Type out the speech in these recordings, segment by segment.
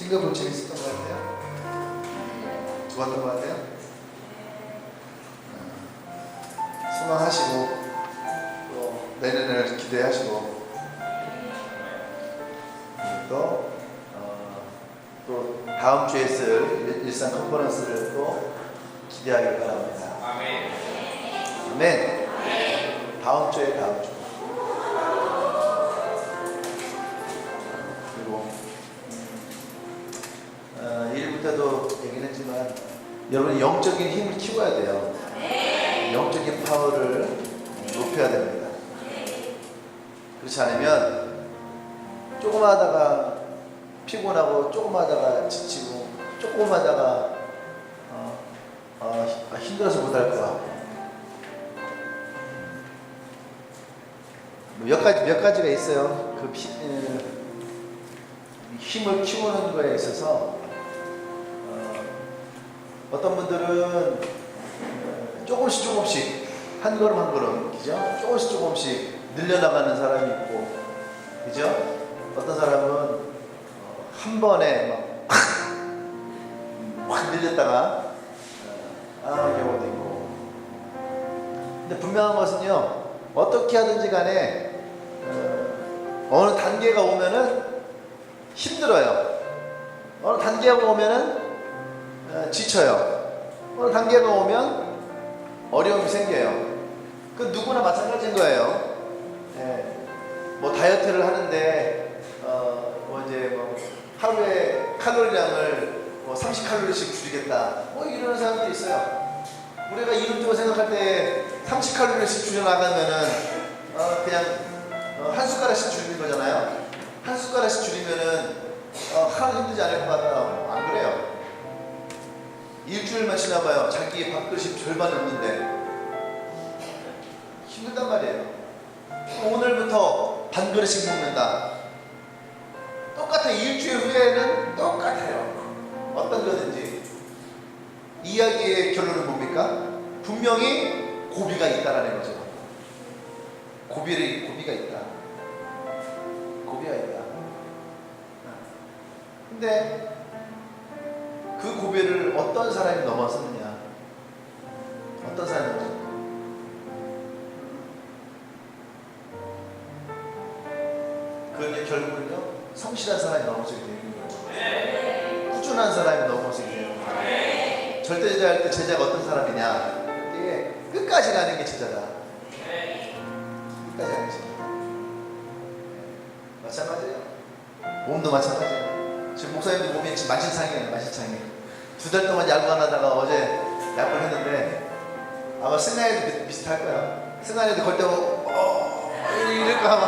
싱가포르 재밌었던 것 같아요? 좋았던 것 같아요? 소망하시고 또 내년을 기대하시고 또 다음 주에 있을 일상 컨퍼런스를 또 기대하길 바랍니다. 아멘. 다음 주에 다음 주. 그리고 1부 때도 얘기를 했지만 여러분이 영적인 힘을 키워야 돼요. 영적인 파워를 높여야 됩니다. 그렇지 않으면 조금 하다가 피곤하고 조금 하다가 지치고 조금 하다가 힘들어서 못할 거야. 몇 가지가 있어요. 그 힘을 키우는 거에 있어서 어떤 분들은 조금씩 한 걸음 한 걸음, 그죠? 조금씩 늘려나가는 사람이 있고, 그죠? 어떤 사람은 한 번에 확 늘렸다가 경우도 있고. 근데 분명한 것은요, 어떻게 하든지 간에 어느 단계가 오면은 힘들어요. 어느 단계가 오면은 지쳐요. 어느 단계가 오면 어려움이 생겨요. 그 누구나 마찬가지인 거예요. 뭐 다이어트를 하는데 하루에 칼로리량을 30칼로리씩 줄이겠다. 이런 사람들이 있어요. 우리가 이론적으로 생각할 때 30칼로리씩 줄여나가면은 그냥 한 숟가락씩 줄이는 거잖아요. 한 숟가락씩 줄이면은 하나도 힘들지 않을 것 같다. 안 그래요. 일주일만 지나봐요. 자기 밥그릇이 절반 없는데 힘들단 말이에요. 오늘부터 반 그릇씩 먹는다. 똑같아. 일주일 후에는 똑같아요. 어떤 거든지. 이야기의 결론은 뭡니까? 분명히 고비가 있다라는 거죠. 고비가 있다. 고비가 있다. 근데 그 고비를 어떤 사람이 넘어섰느냐? 어떤 사람이 넘어섰느냐? 그건 결국은요, 성실한 사람이 넘어서게 되는 거예요. 꾸준한 사람이 넘어서게 되는 거예요. 절대제자 할 때 제자가 어떤 사람이냐? 이게 끝까지 가는 게 제자다. 끝까지 가는 게 제자다. 마찬가지예요. 몸도 마찬가지예요. 지금 목사님도 몸이 지금 만신창이에요. 만신창이. 2달 동안 야구 안 하다가 어제 야구를 했는데 아마 승아에도 비슷할 거야. 승아에도 걸 때면 이럴까 아마.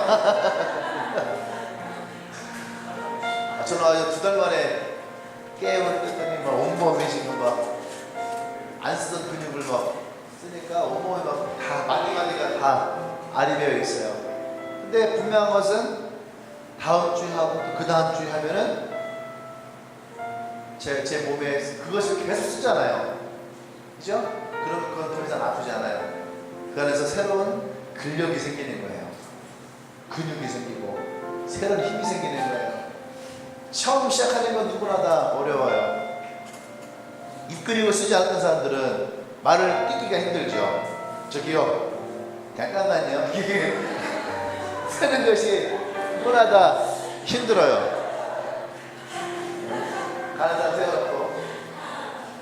저는 아주 2달 만에 깨어났더니 막 온몸이 지금 막 안 쓰던 근육을 막 쓰니까 온몸이 막 다 마디마디가 다 알이 배어 있어요. 근데 분명한 것은 다음 주에 하고 또 그 다음 주에 하면은 제 몸에 그것을 계속 쓰잖아요. 그죠? 그럼 그건 더 이상 아프지 않아요. 그 안에서 새로운 근력이 생기는 거예요. 근육이 생기고 새로운 힘이 생기는 거예요. 처음 시작하는 건 누구나 다 어려워요. 입근육을 쓰지 않는 사람들은 말을 띠기가 힘들죠. 저기요, 잠깐만요. 쓰는 것이 누구나 다 힘들어요. 가는 사람 세워놓고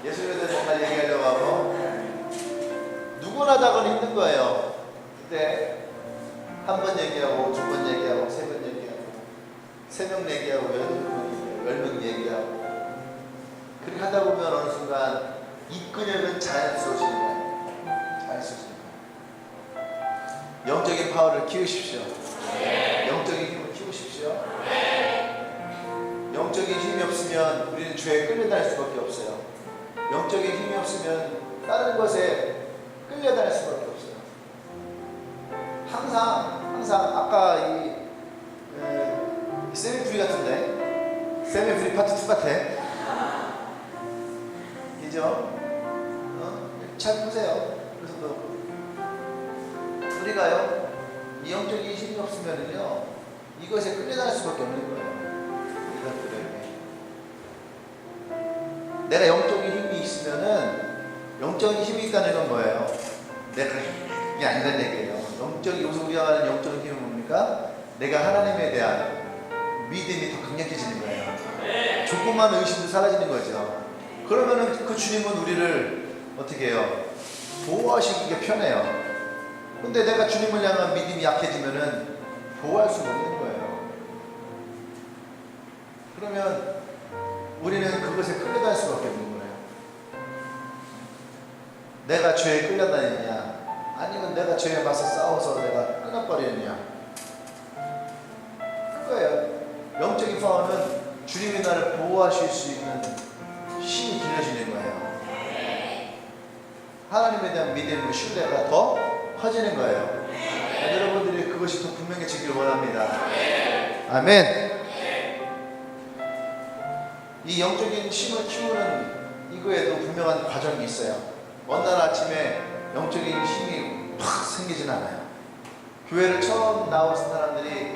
예수님에 대해서 잘 얘기하려고 하고 누구나 다 그건 힘든 거예요. 근데 한 번 얘기하고, 2번 얘기하고, 3번 얘기하고, 3명 얘기하고, 10명 얘기하고, 그렇게 하다 보면 어느 순간 입근육은 자연스러워지는 거예요. 자연스러워지는 거예요. 영적인 파워를 키우십시오. 영적인 힘을 키우십시오. 영적인 힘이 없으면 우리는 죄에 끌려다닐 수밖에 없어요. 영적인 힘이 없으면 다른 것에 끌려다닐 수밖에 없어요. 항상 아까 이 세미프리 같은데, 세미프리 파트 2 같아. 그죠? 잘 보세요. 그래서 우리가요, 이 영적인 힘이 없으면요, 이것에 끌려다닐 수밖에 없는 거예요. 이것들에게. 내가 영적인 힘이 있으면은, 영적인 힘이 있다는 건 뭐예요? 내가 이게 아니란 얘기예요. 영적인, 여기서 우리가 말하는 영적인 힘은 뭡니까? 내가 하나님에 대한 믿음이 더 강력해지는 거예요. 조금만 의심도 사라지는 거죠. 그러면은 그 주님은 우리를 어떻게 해요? 보호하시기가 편해요. 근데 내가 주님을 향한 믿음이 약해지면은 보호할 수가 없는 거예요. 그러면 우리는 그것에 끌려다닐 수밖에 없는 거예요. 내가 죄에 끌려다니냐, 아니면 내가 죄에 맞서 싸워서 내가 끊어버리느냐. 그거예요. 영적인 파워는 주님이 나를 보호하실 수 있는 힘이 길러지는 거예요. 하나님에 대한 믿음과 신뢰가 더 커지는 거예요. 여러분들이 그것이 더 분명해지기를 원합니다. 아멘. 이 영적인 힘을 키우는 이거에도 분명한 과정이 있어요. 어느 날 아침에 영적인 힘이 팍 생기진 않아요. 교회를 처음 나온 사람들이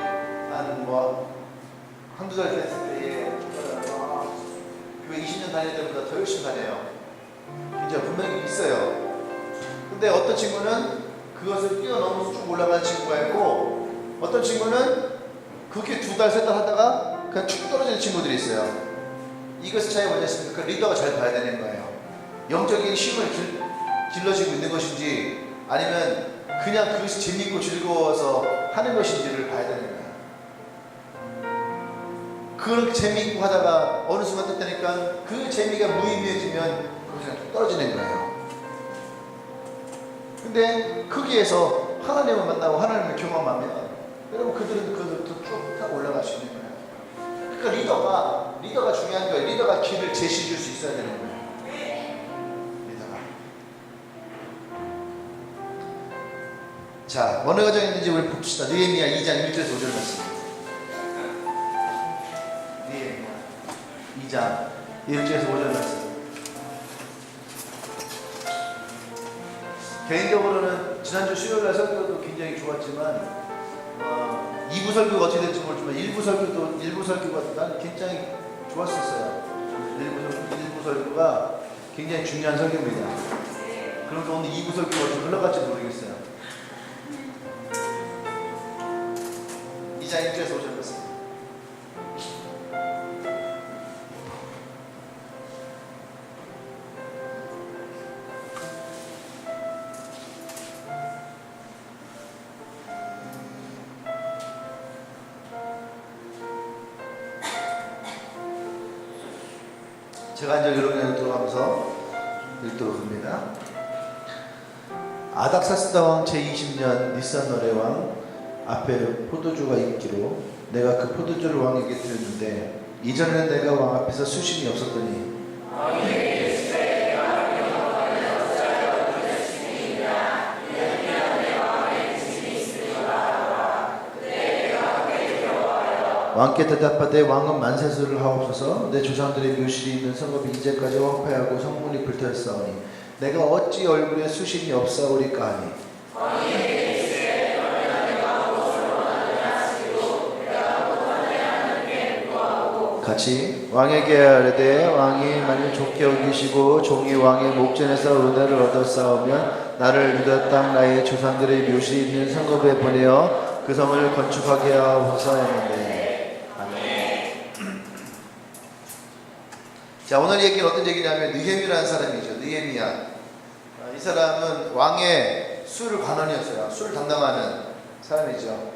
한두 달 됐을 때에 교회 20년 다닐 때보다 더 열심히 다녀요. 진짜 분명히 있어요. 근데 어떤 친구는 그것을 뛰어넘어서 쭉 올라가는 친구가 있고, 어떤 친구는 그렇게 2달, 3달 하다가 그냥 쭉 떨어지는 친구들이 있어요. 이것의 차이가 뭐냐면 그 리더가 잘 봐야 되는 거예요. 영적인 힘을 길러지고 있는 것인지, 아니면 그냥 그것이 재밌고 즐거워서 하는 것인지를 봐야 되는 거예요. 그걸 재미있고 하다가 어느 순간 떴다니까 그 재미가 무의미해지면 그냥 떨어지는 거예요. 근데 거기에서 하나님을 만나고 하나님을 경험하면 여러분 그들은 그들도 쭉 타고 올라갈 수 있는 거예요. 그러니까 리더가 중요한 거예요. 리더가 길을 제시해 줄 수 있어야 되는 거예요. 리더가. 자, 어느 과정이 있는지 우리 봅시다. 느헤미야 2장 1절에서 5절 말씀. 느헤미야 2장 1절에서 5절 말씀. 개인적으로는 지난주 수요일날 설교도 굉장히 좋았지만 2부 설교가 어떻게 될지 모르지만 1부 설교가 난 굉장히 좋았었어요. 1부 설교가 굉장히 중요한 설교입니다. 그러니까 오늘 2부 설교가 어떻게 흘러갈지 모르겠어요. 2장 1절에서 5절 말씀. 제가 이제 여러분을 들어가면서 읽도록 합니다. 아닥사스다 왕 제20년 니산월의 왕 앞에 포도주가 있기로 내가 그 포도주를 왕에게 드렸는데 이전에는 내가 왕 앞에서 수심이 없었더니 왕께 대답하되 왕은 만세수를 하옵소서. 내 조상들의 묘실이 있는 성읍이 이제까지 황폐하고 성문이 불타였사오니 내가 어찌 얼굴에 수심이 없사오리까 하니 같이 왕에게 하려되 왕이 만일 좋게 여기시고 종이 왕의 목전에서 은혜를 얻었사오면 나를 유다 땅 나의 조상들의 묘실이 있는 성읍에 보내어 그 성을 건축하게 하옵소서 했는데. 자, 오늘 얘기는 어떤 얘기냐면 느헤미라는 사람이죠. 느헤미야. 이 사람은 왕의 술 관원이었어요. 술 담당하는 사람이죠.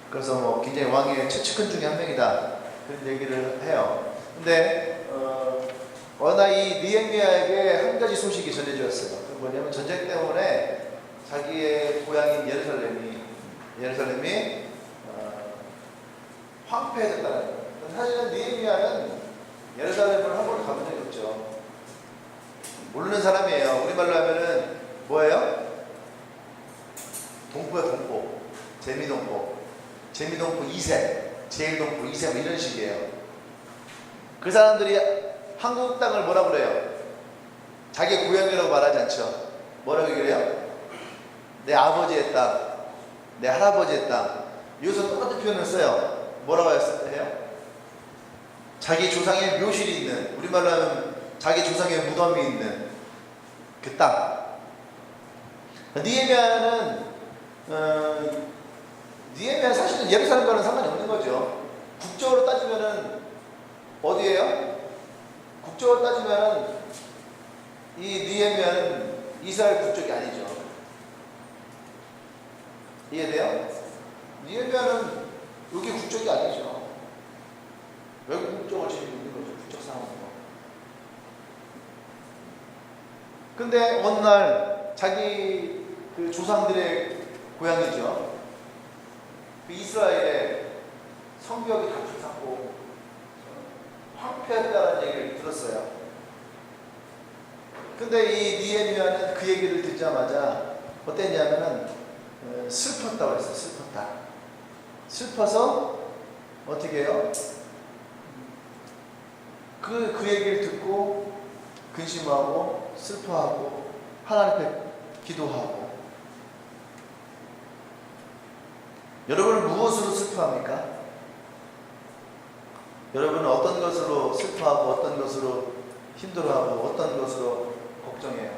그래서 뭐 굉장히 왕의 최측근 중에 한 명이다, 그런 얘기를 해요. 근데 워낙 이 느헤미야에게 한 가지 소식이 전해졌어요. 그 뭐냐면 전쟁 때문에 자기의 고향인 예루살렘이 황폐해졌다는 거예요. 사실은 느헤미야는 예루살렘을 한 번도 가본 적이 없죠. 모르는 사람이에요. 우리말로 하면은 뭐예요? 동포야, 동포. 재미동포 2세, 제일동포 2세 뭐 이런 식이에요. 그 사람들이 한국 땅을 뭐라고 그래요? 자기 고향이라고 말하지 않죠. 뭐라고 그래요? 내 아버지의 땅, 내 할아버지의 땅. 여기서 똑같은 표현을 써요. 뭐라고 해요? 자기 조상의 묘실이 있는, 우리말로 하면 자기 조상의 무덤이 있는 그 땅. 느헤미야는 느헤미야 사실은 예루살렘과는 상관이 없는 거죠. 국적으로 따지면은 어디예요? 국적으로 따지면은 이 느헤미야는 이스라엘 국적이 아니죠. 이해돼요? 느헤미야는 여기 국적이 아니죠. 외국 국적을 지니고 있는 거죠. 국적상으로. 근데 어느 날 자기 그 조상들의 고향이죠. 그 이스라엘에 성벽이 다 불탔고 황폐했다는 얘기를 들었어요. 근데 이 느헤미야는 그 얘기를 듣자마자 어땠냐면은 슬펐다고 했어요. 슬퍼서 어떻게 해요? 그 얘기를 듣고 근심하고 슬퍼하고 하나님 앞에 기도하고. 여러분은 무엇으로 슬퍼합니까? 여러분은 어떤 것으로 슬퍼하고 어떤 것으로 힘들어하고 어떤 것으로 걱정해요?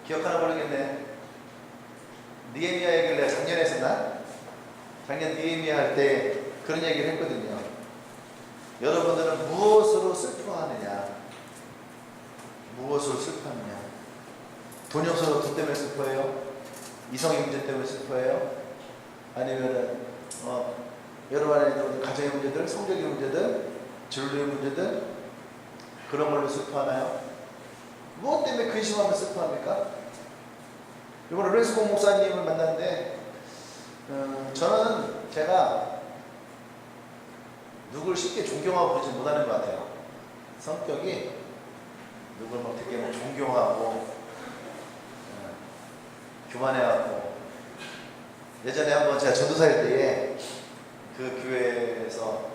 기억하나 모르겠네. 느헤미야 얘기를 내가 작년에 했었나? 작년 느헤미야 할 때 그런 얘기를 했거든요. 여러분들은 무엇으로 슬퍼하느냐? 무엇으로 슬퍼하느냐? 돈이 없어서 돈 때문에 슬퍼해요? 이성의 문제 때문에 슬퍼해요? 아니면은 여러 가지 가정의 문제들, 성적인 문제들, 진로의 문제들, 그런 걸로 슬퍼하나요? 무엇 때문에 근심하면 슬퍼합니까? 이번에 로렌스 목사님을 만났는데 저는 제가 누굴 쉽게 존경하고 그러지 못하는 것 같아요. 성격이 누굴 막 되게 막 존경하고 교만해갖고. 예전에 한번 제가 전도사일 때에 그 교회에서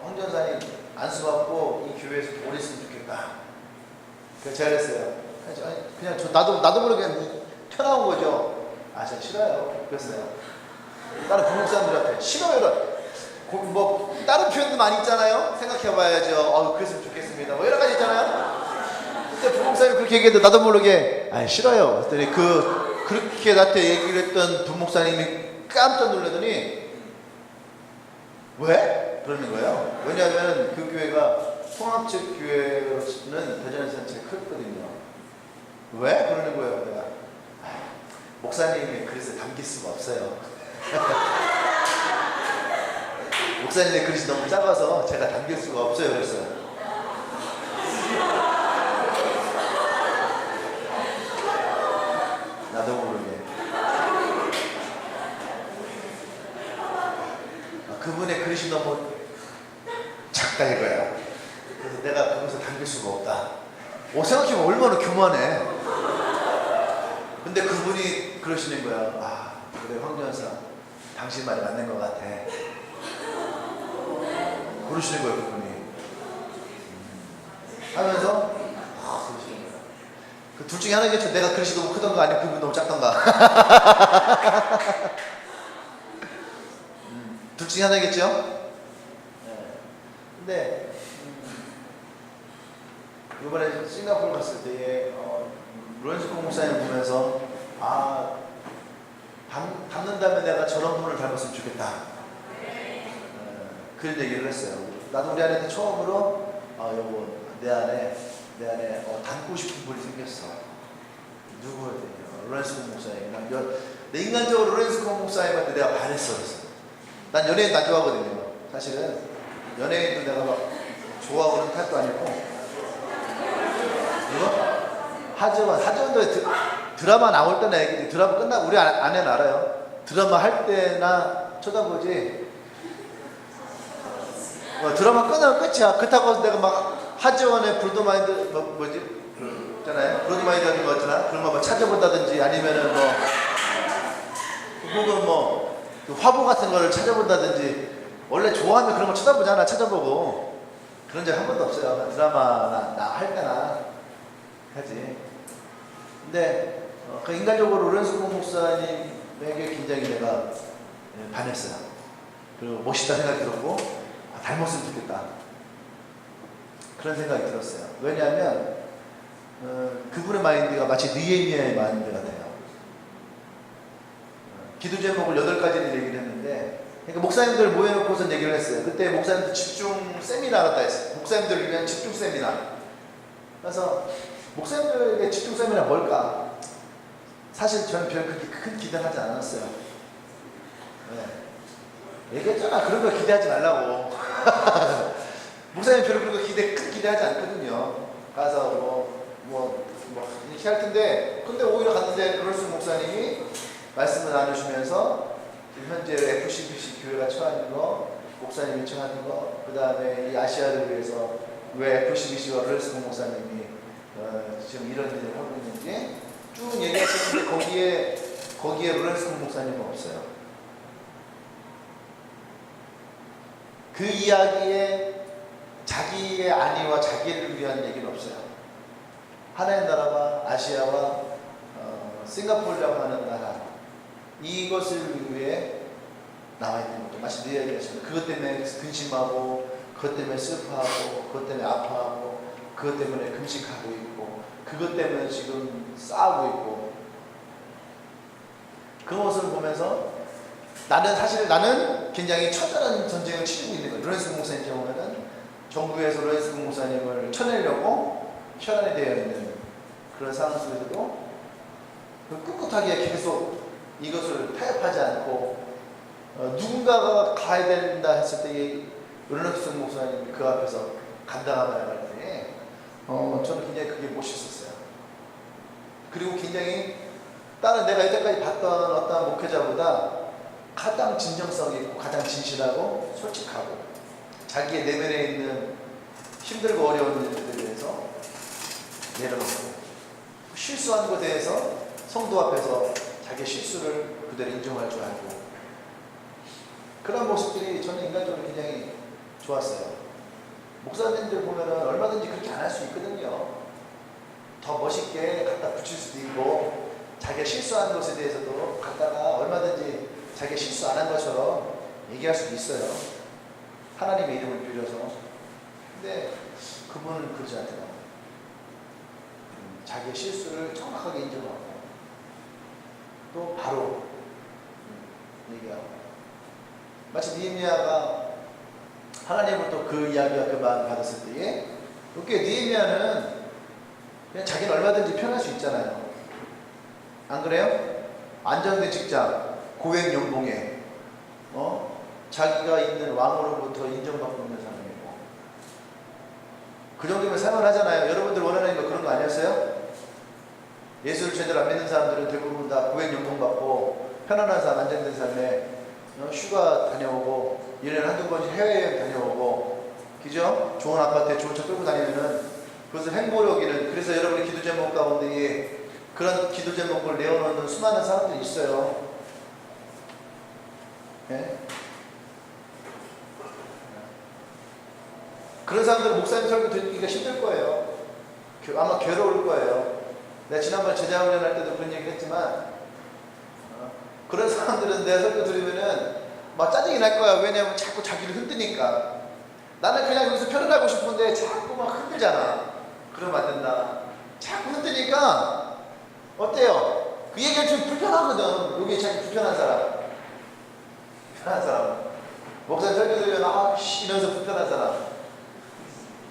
황 전사님 안수받고 이 교회에서 오래 있으면 좋겠다. 그래서 제가 그랬어요. 그냥 나도 모르게 튀어나온 거죠. 아, 제가 싫어요. 그랬어요. 다른 부목사님들한테 싫어요. 뭐 다른 표현도 많이 있잖아요. 생각해봐야죠. 그랬으면 좋겠습니다. 뭐 여러 가지 있잖아요. 그때 부목사님 그렇게 얘기해도 나도 모르게 싫어요. 그랬더니 그렇게 나한테 얘기를 했던 부목사님이 깜짝 놀라더니 왜? 그러는 거예요. 왜냐하면 그 교회가 통합적 교회로는 대전에서는 제일 크거든요. 왜? 그러는 거예요. 내가 목사님이 그래서 담길 수가 없어요. 목사님의 그릇이 너무 작아서 제가 담길 수가 없어요. 그랬어요. 나도 모르게. 그분의 그릇이 너무 작다 이거야. 그래서 내가 거기서 담길 수가 없다. 생각해보면 얼마나 교만해. 근데 그분이 그러시는 거야. 그래 황전사 당신 말이 맞는 것 같아. 그러시는 거예요 그분이. 하면서 그러시는 거야. 그 둘 중에 하나겠죠. 내가 그릇이 너무 크던가 아니면 그분이 너무 작던가. 둘 중에 하나겠죠. 네. 근데 이번에 싱가포르 갔을 때에 로렌스 목사님 보면서 닮는다면 내가 저런 분을 닮았으면 좋겠다. 그런 얘기를 했어요. 나도 우리 아내한테 처음으로 여보 내 안에 닮고 싶은 분이 생겼어. 누구예요? 로렌스 목사님. 내 인간적으로 로렌스 목사님한테 내가 반했어. 그래서. 난 연예인 안 좋아하거든요. 사실은 연예인도 내가 막 좋아하는 타입도 아니고. 이거? 하지원도 드라마 나올 때나 얘기지. 드라마 끝나고 우리 아내는 알아요. 드라마 할 때나 쳐다보지. 드라마 끝나면 끝이야. 그렇다고 내가 막 하지원의 브로드마인드 뭐지? 있잖아요. 브로드마인드 같은 거 있잖아. 그런 거 막 찾아본다든지 아니면은 혹은 그 화보 같은 거를 찾아본다든지. 원래 좋아하면 그런 거 쳐다보잖아. 찾아보고. 그런 적 한 번도 없어요. 드라마 나 할 때나 하지. 근데 그 인간적으로 로렌스 목사님에게 굉장히 내가 반했어요. 그리고 멋있다 생각이 들었고 닮았으면 좋겠다. 그런 생각이 들었어요. 왜냐하면 그분의 마인드가 마치 느헤미야의 마인드 같아요. 기도 제목을 8가지를 얘기를 했는데, 그러니까 목사님들 모여놓고서 얘기를 했어요. 그때 목사님들 집중 세미나를 했다 했어요. 목사님들을 위한 집중 세미나. 그래서 목사님들에게 집중 세미나 뭘까? 사실 저는 별 그렇게 큰 기대를 하지 않았어요. 네. 얘기했잖아. 그런 거 기대하지 말라고. 목사님 별로 그런 거 큰 기대하지 않거든요. 가서 이렇게 할 텐데, 근데 오히려 갔는데 롤스 목사님이 말씀을 나누시면서 현재 FCBC 교회가 처하는 거, 목사님이 처하는 거, 그 다음에 이 아시아를 위해서 왜 FCBC와 롤스 목사님이 지금 이런 일을 하고 있는지 쭉 얘기하시는데 거기에 롤스 목사님은 없어요. 그 이야기에 자기의 안위와 자기를 위한 얘기는 없어요. 하나의 나라와 아시아와 싱가포르라고 하는 나라, 이것을 위해 나와 있는 것도 마치 내 이야기처럼 그것 때문에 근심하고, 그것 때문에 슬퍼하고, 그것 때문에 아파하고, 그것 때문에 금식하고 있고, 그것 때문에 지금 싸우고 있고, 그 모습을 보면서 나는 굉장히 처절한 전쟁을 치르고 있는 거예요. 로렌스 목사님 경우에는 정부에서 로렌스 목사님을 쳐내려고 혈안이 되어 있는 그런 상황 속에서도 꿋꿋하게 계속 이것을 타협하지 않고 누군가가 가야 된다 했을 때 로렌스 목사님이 그 앞에서 감당하며 나갈 때 저는 굉장히 그게 멋있었어요. 그리고 굉장히 다른 내가 여태까지 봤던 어떤 목회자보다 가장 진정성이 있고 가장 진실하고 솔직하고 자기의 내면에 있는 힘들고 어려운 일들에 대해서 내려놓고 실수한 것에 대해서 성도 앞에서 자기의 실수를 그대로 인정할 줄 알고, 그런 모습들이 저는 인간적으로 굉장히 좋았어요. 목사님들 보면은 얼마든지 그렇게 안 할 수 있거든요. 더 멋있게 갖다 붙일 수도 있고, 자기가 실수한 것에 대해서도 갖다가 얼마든지 자기가 실수 안 한 것처럼 얘기할 수도 있어요. 하나님의 이름을 빌려서. 근데 그분은 그러지 않더라고요. 자기의 실수를 정확하게 인정하고 또 바로 얘기하고, 마치 느헤미야가 하나님으로부터 그 이야기와 그 마음을 받았을 때에 이렇게 느헤미야는 그냥 자기는 얼마든지 편할 수 있잖아요. 안 그래요? 안정된 직장, 고액 연봉에 자기가 있는 왕으로부터 인정받고 있는 사람이고, 그 정도면 살만하잖아요. 여러분들 원하는 거 그런 거 아니었어요? 예수를 제대로 안 믿는 사람들은 대부분 다 고액 연봉 받고 편안한 삶, 안정된 삶에 휴가 다녀오고 1년에 한두 번씩 해외여행 다녀오고, 그죠? 좋은 아파트에 좋은 차 끌고 다니면은 그것을 행복을 여기는, 그래서 여러분의 기도 제목 가운데 그런 기도 제목을 내어놓는 수많은 사람들이 있어요. 네? 그런 사람들은 목사님 설교 듣기가 힘들 거예요. 아마 괴로울 거예요. 내가 지난번 제자훈련 할 때도 그런 얘기를 했지만 그런 사람들은 내 설교 들으면은 막 짜증이 날 거야. 왜냐하면 자꾸 자기를 흔드니까. 나는 그냥 여기서 편안하고 싶은데 자꾸 막 흔들잖아. 그러면 안 된다. 자꾸 흔드니까 어때요? 그 얘기가 좀 불편하거든. 여기 자기 불편한 사람. 불편한 사람. 목사님 설교 들으면 이러면서 불편한 사람.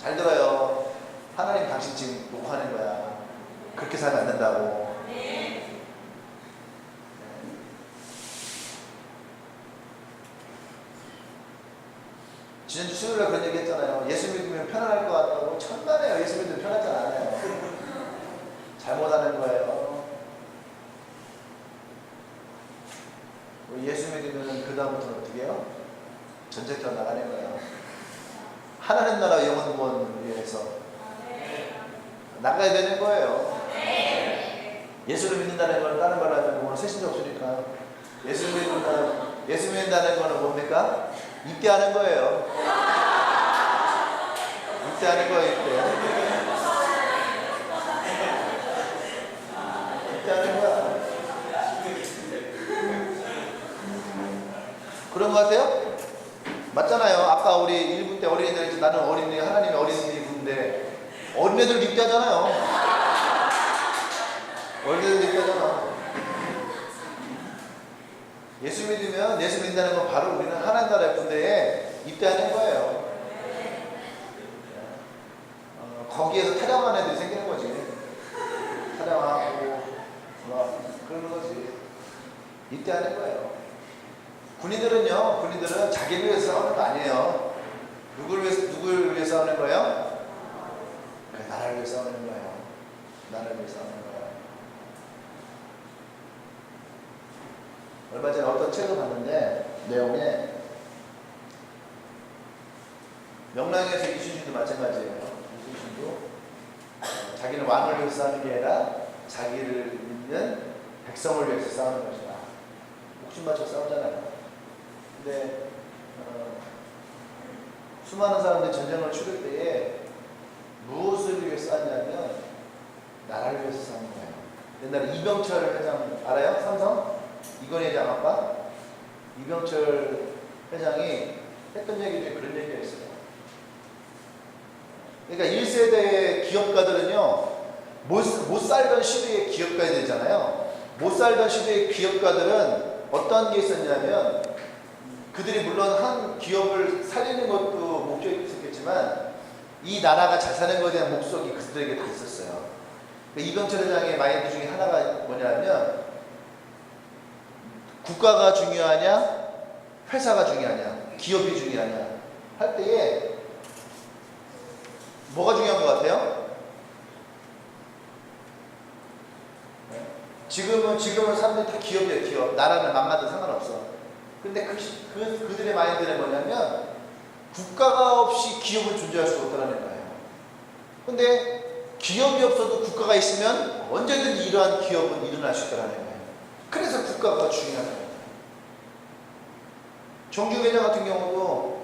잘 들어요. 하나님 당신 지금 녹화하는 거야. 그렇게 살면 안 된다고. 지난주 수요일에 그런 얘기 했잖아요. 예수 믿으면 편안할 것 같다고. 천만에요. 예수 믿으면 편하지 않아요. 잘못하는 거예요. 예수 믿으면 그 다음부터는 어떻게 해요? 전쟁터 나가는 거예요. 하나님 나라 영원 구원을 위해서 나가야 되는 거예요. 예수를 믿는다는 건 다른 말로 하면 오늘 새신자 없으니까 예수 믿는다는 거는 뭡니까? 입대하는 거예요. 입대하는 거예요. 입대하는 거야. 그런 거 같아요? 맞잖아요. 아까 우리 나는 어린애, 하나님의 어린이들이 부른데 어린애들 입대하잖아요. 어린애들 입대하잖아. 예수 믿는다는 건 바로 우리는 하나님 나라의 군대에 입대하는 거예요. 거기에서 타령한 애들이 생기는 거지. 타령하고 그러는 거지. 입대하는 거예요. 군인들은 자기를 위해서 싸우는 거 아니에요. 누굴 위해서 싸우는 거예요? 나라를 위해서 싸우는 거예요. 나라를 위해서 싸우는 거예요. 얼마 전에 어떤 책을 봤는데 내용에 명랑에서 이순신도 마찬가지예요. 이순신도 자기는 왕을 위해서 싸우는 게 아니라 자기를 믿는 백성을 위해서 싸우는 것이다. 목숨 바쳐 싸우잖아요. 근데 수많은 사람들이 전쟁을 치를 때에 무엇을 위해 싸우냐면 나라를 위해서 싸우는 거예요. 옛날에 이병철 회장 알아요? 삼성? 이건희 회장 아빠? 이병철 회장이 했던 얘기 중에 그런 얘기가 있어요. 그러니까 1세대의 기업가들은요, 못 살던 시대의 기업가들이잖아요. 못 살던 시대의 기업가들은 어떤 게 있었냐면, 그들이 물론 한 기업을 살리는 것도 목적이 있었겠지만, 이 나라가 잘 사는 것에 대한 목적이 그들에게 다 있었어요. 이병철 회장의 마인드 중에 하나가 뭐냐면, 국가가 중요하냐, 회사가 중요하냐, 기업이 중요하냐 할 때에 뭐가 중요한 것 같아요? 지금은 사람들이 다 기업이에요. 기업. 나라는 망가도 상관없어. 근데 그들의 마인드는 뭐냐면 국가가 없이 기업을 존재할 수 없다는 거예요. 근데 기업이 없어도 국가가 있으면 언제든지 이러한 기업은 일어날 수 있다는 거예요. 그래서 국가가 중요한 거예요. 정규 회장 같은 경우도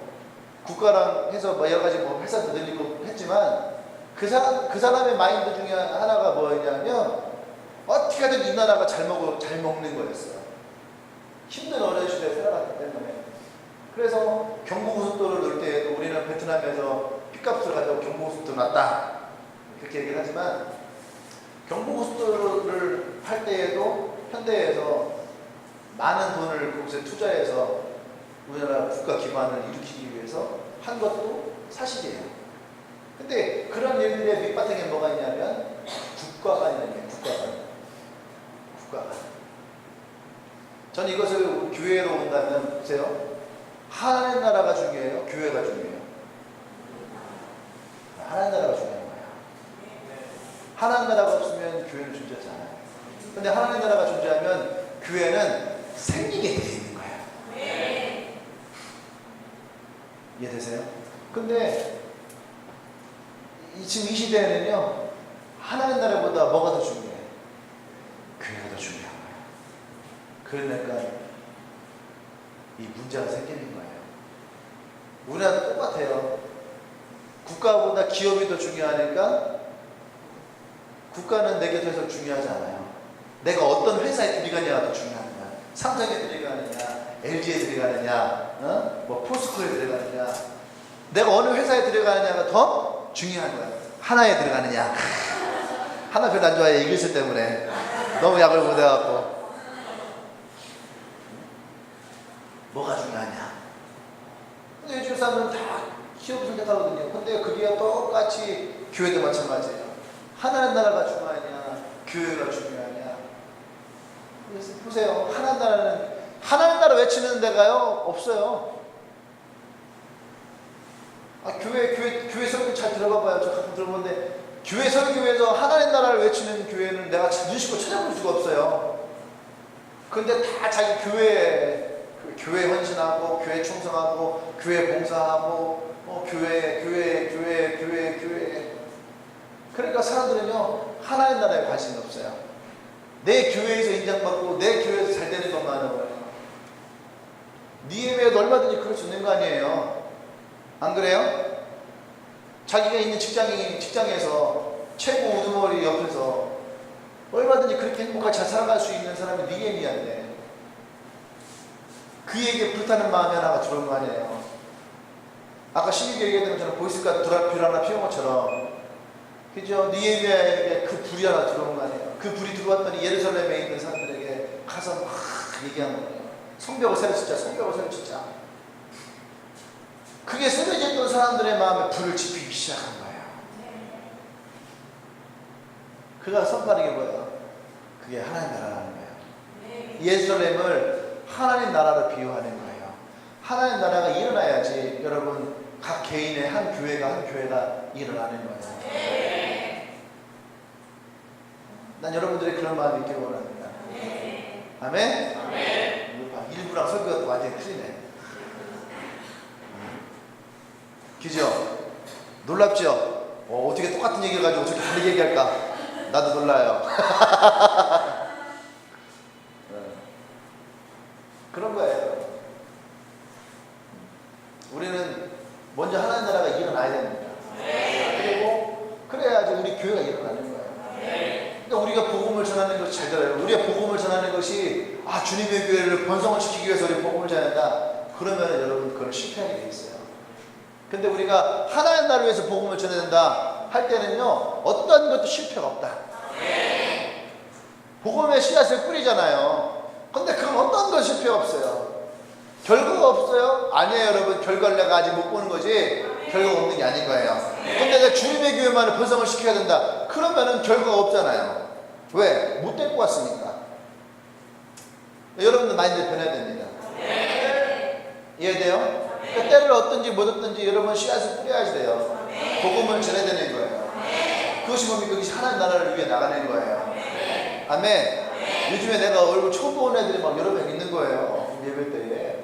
국가랑 해서 여러 가지 회사도 늘리고 했지만 그 사람의 마인드 중에 하나가 뭐였냐면 어떻게 하든 이 나라가 잘 먹는 거였어요. 힘든 어려운 시대에 살아갔기 때문에. 그래서 경부고속도로를 넣을 때에도 우리는 베트남에서 핏값을 가지고 경부고속도로 놨다 그렇게 얘기를 하지만 경부고속도로를 할 때에도 현대에서 많은 돈을 그곳에 투자해서 우리나라 국가 기반을 일으키기 위해서 한 것도 사실이에요. 근데 그런 일들의 밑바탕에 뭐가 있냐면 국가가 있는 게 국가가. 저는 이것을 교회로 온다면 보세요. 하나님 나라가 중요해요? 교회가 중요해요? 하나님 나라가 중요한 거예요. 하나님 나라가 없으면 교회는 존재하지 않아요. 근데 하나님 나라가 존재하면 교회는 생기게 되어 있는 거예요. 이해되세요? 근데 지금 이 시대에는요, 하나님 나라보다 뭐가 더 중요해? 교회가 더 중요한 거예요. 그러니까 이 문제가 생기는 거예요. 우리나라도 똑같아요. 국가보다 기업이 더 중요하니까 국가는 내 곁에서 중요하지 않아요. 내가 어떤 회사에 들어가냐가 더 중요한 거야. 삼성에 들어가느냐, LG에 들어가느냐, 포스코에 들어가느냐, 내가 어느 회사에 들어가느냐가 더 중요한 거야. 하나에 들어가느냐. 하나 별로 안 좋아해. 이글스 때문에 너무 약을 못 해갖고. 뭐가 중요하냐? 근데 요즘 사람들은 다 기업 선택하거든요. 근데 그게 똑같이 교회도 마찬가지예요. 하나님 나라가 중요하냐, 교회가 중요하냐. 그래서 보세요. 하나님 나라 외치는 데가요 없어요. 교회 설교 잘 들어봐봐요. 저 가끔 들어보는데 교회 설교에서 하나님 나라를 외치는 교회는 내가 눈 씻고 찾아볼 수가 없어요. 근데 다 자기 교회 헌신하고 교회 충성하고 교회 봉사하고 교회. 그러니까 사람들은요 하나님 나라에 관심이 없어요. 내 교회에서 인정받고 내 교회에서 잘 되는 것만 하는 거예요. 니에게도 얼마든지 그럴 수 있는 거 아니에요. 안 그래요? 자기가 있는 직장에서 최고 우두머리 옆에서 얼마든지 그렇게 행복하게 잘 살아갈 수 있는 사람이 아까 12개 얘기했던 것처럼 보이스가 불 하나 피운 것처럼, 그죠? 느헤미야에게 그 불이 하나 들어온 거 아니에요? 그 불이 들어왔더니 예루살렘에 있는 사람들에게 가서 막 얘기한 거예요. 성벽을 새로 짓자, 성벽을 새로 짓자. 그게 쓰러져 있던 사람들의 마음에 불을 지피기 시작한 거예요. 그가 선포하는 게 뭐예요? 그게 하나님 나라라는 거예요. 예루살렘을 하나님 나라로 비유하는 거예요. 하나님 나라가 일어나야지 여러분 각 개인의 한 교회가 일어나는 거예요. 난 여러분들의 그런 마음이 있기를 원합니다. 아멘? 일부랑 설교가 완전히 틀리네. 그죠? 놀랍죠? 어떻게 똑같은 얘기를 가지고 어떻게 다르게 얘기할까? 나도 놀라요. 그런 거예요. 우리는 먼저 하나님 나라가 일어나야 됩니다. 그리고 그래야지 우리 교회가 일어나는 거예요. 근데 우리가 복음을 전하는 것이 잘 들어요. 우리가 복음을 전하는 것이 주님의 교회를 번성을 시키기 위해서 우리 복음을 전한다. 그러면 여러분 그걸 실패하게 돼 있어요. 근데 우리가 하나님 나라를 위해서 복음을 전해야 된다 할 때는요, 어떤 것도 실패가 없다. 복음의 씨앗을 뿌리잖아요. 근데 그건 어떤 건 실패가 없어요. 결과가 없어요? 아니에요, 여러분. 결과를 내가 아직 못 보는 거지 결과가 없는 게 아닌 거예요. 근데 내가 주님의 교회만을 번성을 시켜야 된다. 그러면은 결과가 없잖아요. 왜? 못 데리고 왔으니까. 여러분들 마인드 변해야 됩니다. 이해돼요? 그러니까 때를 얻든지 못 얻든지 여러분 씨앗을 뿌려야지 돼요. 복음을 전해야 되는 거예요. 그것이 뭡니까? 그것이 하나님 나라를 위해 나가는 거예요. 아멘. 요즘에 내가 얼굴 처음 보는 애들이 막 여러 명 있는 거예요. 예배 때에.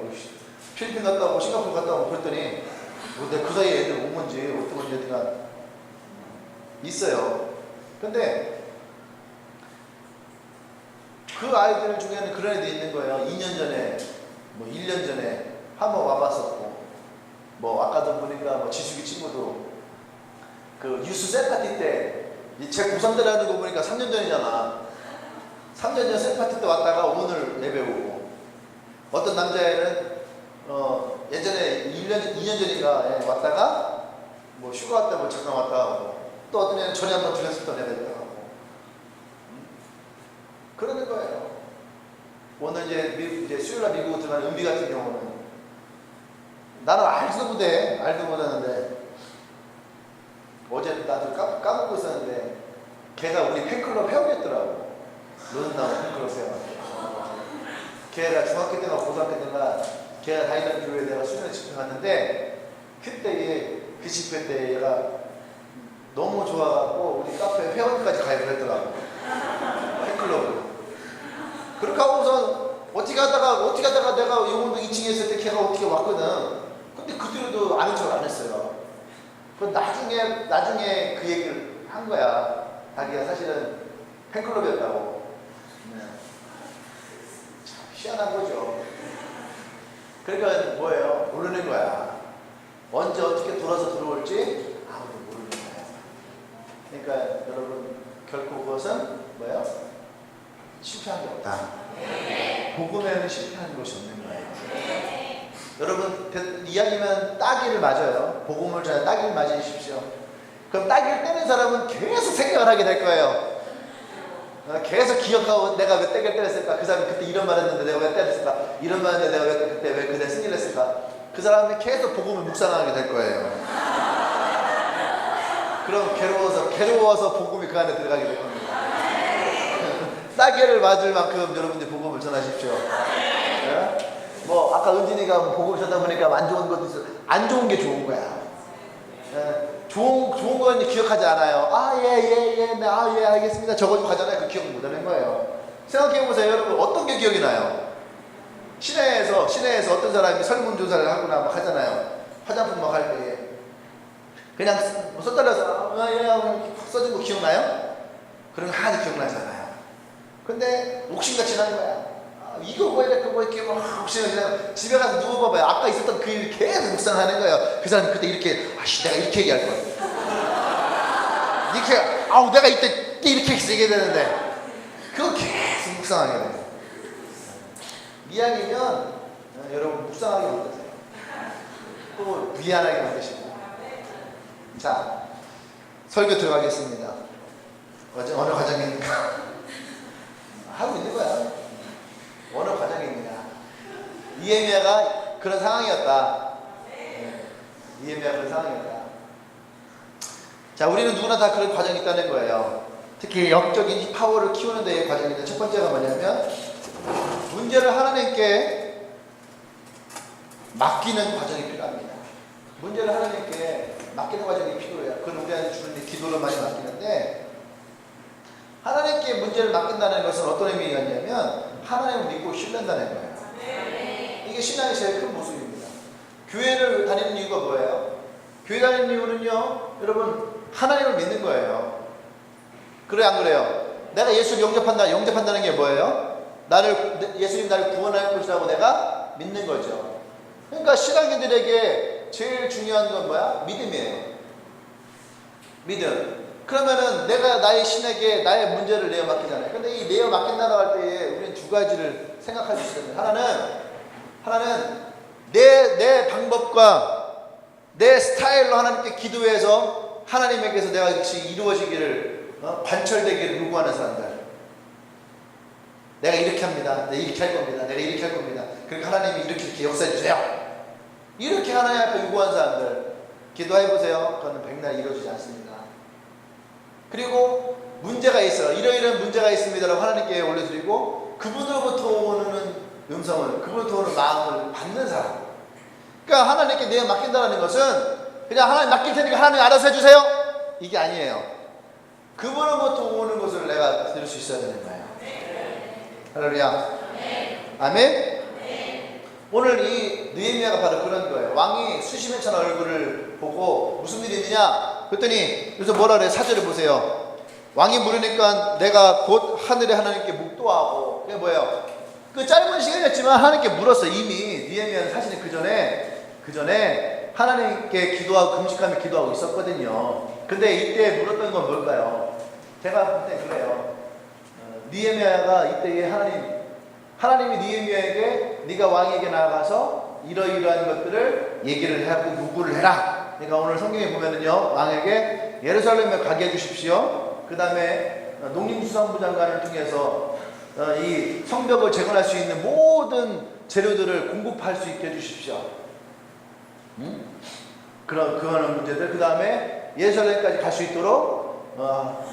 필리핀 갔다 오고 싱가포르 갔다 오고 그랬더니 내가 그 사이에 애들 온 건지 어떤 건지 애들가 있어요. 근데 그 아이들 중에는 그런 애들이 있는 거예요. 2년 전에, 1년 전에 한번 와봤었고, 아까도 보니까 지숙이 친구도 그 유스 셀파티 때, 제 고3들 하는 거 보니까 3년 전이잖아. 3년 전 셀파티 때 왔다가 오늘 예배 오고, 어떤 남자애는 예전에 2년 전인가 왔다가 휴가 왔다 잠깐 왔다 하고, 또 어떤 애는 전에 한번 들렸었던 애가 있다고 하고, 그러는 거예요. 오늘 이제 수요일날 미국 들어가는 은비 같은 경우는 나는 알지도 못하는데 어제 나도 까먹고 있었는데 걔가 우리 팬클럽 회원이었더라고. 런나우 팬클럽 회원. 걔가 중학교 때나 고등학교 때나 걔가 다니던 교회에 내가 수련회 집회 갔는데, 그때 그 집회 때 얘가 너무 좋아갖고 우리 카페 회원까지 가입을 했더라고. 팬클럽으로. 그렇게 하고서 어떻게 하다가 내가 용원동 2층에 있을 때 걔가 어떻게 왔거든. 근데 그 뒤로도 아는 척을 안 했어요. 그 나중에 그 얘기를 한 거야. 자기가 사실은 팬클럽이었다고. 참 희한한 거죠. 그러니까 뭐예요? 모르는 거야. 언제 어떻게 돌아서 들어올지 아무도 모르는 거예요. 그러니까 여러분 결코 그것은 뭐예요? 실패한 게 없다. 복음에는 실패하는 것이 없는 거예요. 여러분 이야기면 따기를 맞아요. 복음을 잘 따기를 맞으십시오. 그럼 따기를 떼는 사람은 계속 생각을 하게 될 거예요. 계속 기억하고 내가 왜 따기를 때렸을까? 그 사람이 그때 이런 말 했는데 내가 왜 때렸을까? 이런 말 했는데 내가 왜 그때 승리를 했을까? 그 사람이 계속 복음을 묵상하게 될 거예요. 그럼 괴로워서 복음이 그 안에 들어가게 될 겁니다. 따개를 맞을 만큼 여러분들 복음을 전하십시오. 네? 아까 은진이가 복음을 전하다 보니까 안 좋은 것도 있어. 안 좋은 게 좋은 거야. 네? 좋은 건 기억하지 않아요. 예, 알겠습니다. 적어주고 가잖아요. 그 기억 못 하는 거예요. 생각해보세요. 여러분, 어떤 게 기억이 나요? 시내에서 어떤 사람이 설문조사를 하거나 막 하잖아요. 화장품 막 할 때. 그냥 써달라서, 써준 거 기억나요? 그런 거 하나도 기억나잖아요. 근데 옥신같이 하는 거야. 이거 뭐 이렇게 막 옥신같이 하는. 집에 가서 누워봐봐요. 아까 있었던 그 일 계속 묵상하는 거예요. 그 사람이 그때 이렇게, 내가 이렇게 얘기할 거야. 이렇게, 내가 이때 이렇게 얘기해야 되는데. 그거 계속 묵상하게 돼요. 이야기면 여러분 묵상하게 만드세요. 또 미안하게 만드시고. 자, 설교 들어가겠습니다. 어느 과정입니까? 하고 있는 거야. 어느 과정입니다. 니에미야가 그런 상황이었다. 니에미야가 그런 상황이었다. 자, 우리는 누구나 다 그런 과정이 있다는 거예요. 특히 영적인 파워를 키우는 데의 과정인데, 첫 번째가 뭐냐면 문제를 하나님께 맡기는 과정이 필요합니다. 문제를 하나님께 맡기는 과정이 필요해요. 그건 우리한테 주는 기도를 많이 맡기는데, 하나님께 문제를 맡긴다는 것은 어떤 의미가 있냐면 하나님을 믿고 신뢰한다는 거예요. 이게 신앙의 제일 큰 모습입니다. 교회를 다니는 이유가 뭐예요? 교회 다니는 이유는요, 여러분, 하나님을 믿는 거예요. 그래, 안 그래요? 내가 예수를 영접한다는 게 뭐예요? 예수님 나를 구원할 것이라고 내가 믿는 거죠. 그러니까 신앙인들에게 제일 중요한 건 뭐야? 믿음이에요. 믿음. 그러면은 내가 나의 신에게 나의 문제를 내어 맡기잖아요. 근데 이 내어 맡긴다고 할 때에 우리는 두 가지를 생각할 수 있습니다. 하나는 내 방법과 내 스타일로 하나님께 기도해서 하나님에게서 내가 이것이 이루어지기를, 관철되기를 요구하는 사람들. 내가 이렇게 합니다. 내가 이렇게 할 겁니다. 내가 이렇게 할 겁니다. 그러니까 하나님이 이렇게 역사해 주세요. 이렇게 하나님 앞에 요구하는 사람들, 기도해보세요. 그거는 백날 이루어지지 않습니다. 그리고 문제가 있어요. 이러이러한 문제가 있습니다라고 하나님께 올려드리고, 그분으로부터 오는 음성을, 그분으로부터 오는 마음을 받는 사람. 그러니까 하나님께 내가 맡긴다는 것은 그냥 하나님 맡길 테니까 하나님 알아서 해주세요, 이게 아니에요. 그분으로부터 오는 것을 내가 들을 수 있어야 되는 거예요. 할렐루야. 아멘. 오늘 이 느헤미야가 바로 그런 거예요. 왕이 수시면찬 얼굴을 보고 무슨 일이 있느냐 그랬더니, 그래서 뭐라 그래? 4절을 보세요. 왕이 물으니까 내가 곧 하늘의 하나님께 묵도하고, 그게 뭐예요? 그 짧은 시간이었지만 하나님께 물었어. 이미 느헤미야는 사실은 그 전에 하나님께 기도하고 금식하며 기도하고 있었거든요. 근데 이때 물었던 건 뭘까요? 제가 볼 때 그래요. 느헤미야가 이때에 하나님이 느헤미야에게 네가 왕에게 나아가서 이러이러한 것들을 얘기를 하고 요구를 해라. 그러니까 오늘 성경에 보면은요, 왕에게 예루살렘에 가게 해주십시오. 그 다음에 농림수산부 장관을 통해서 이 성벽을 재건할 수 있는 모든 재료들을 공급할 수 있게 해주십시오. 그런 문제들. 그 다음에 예루살렘까지 갈 수 있도록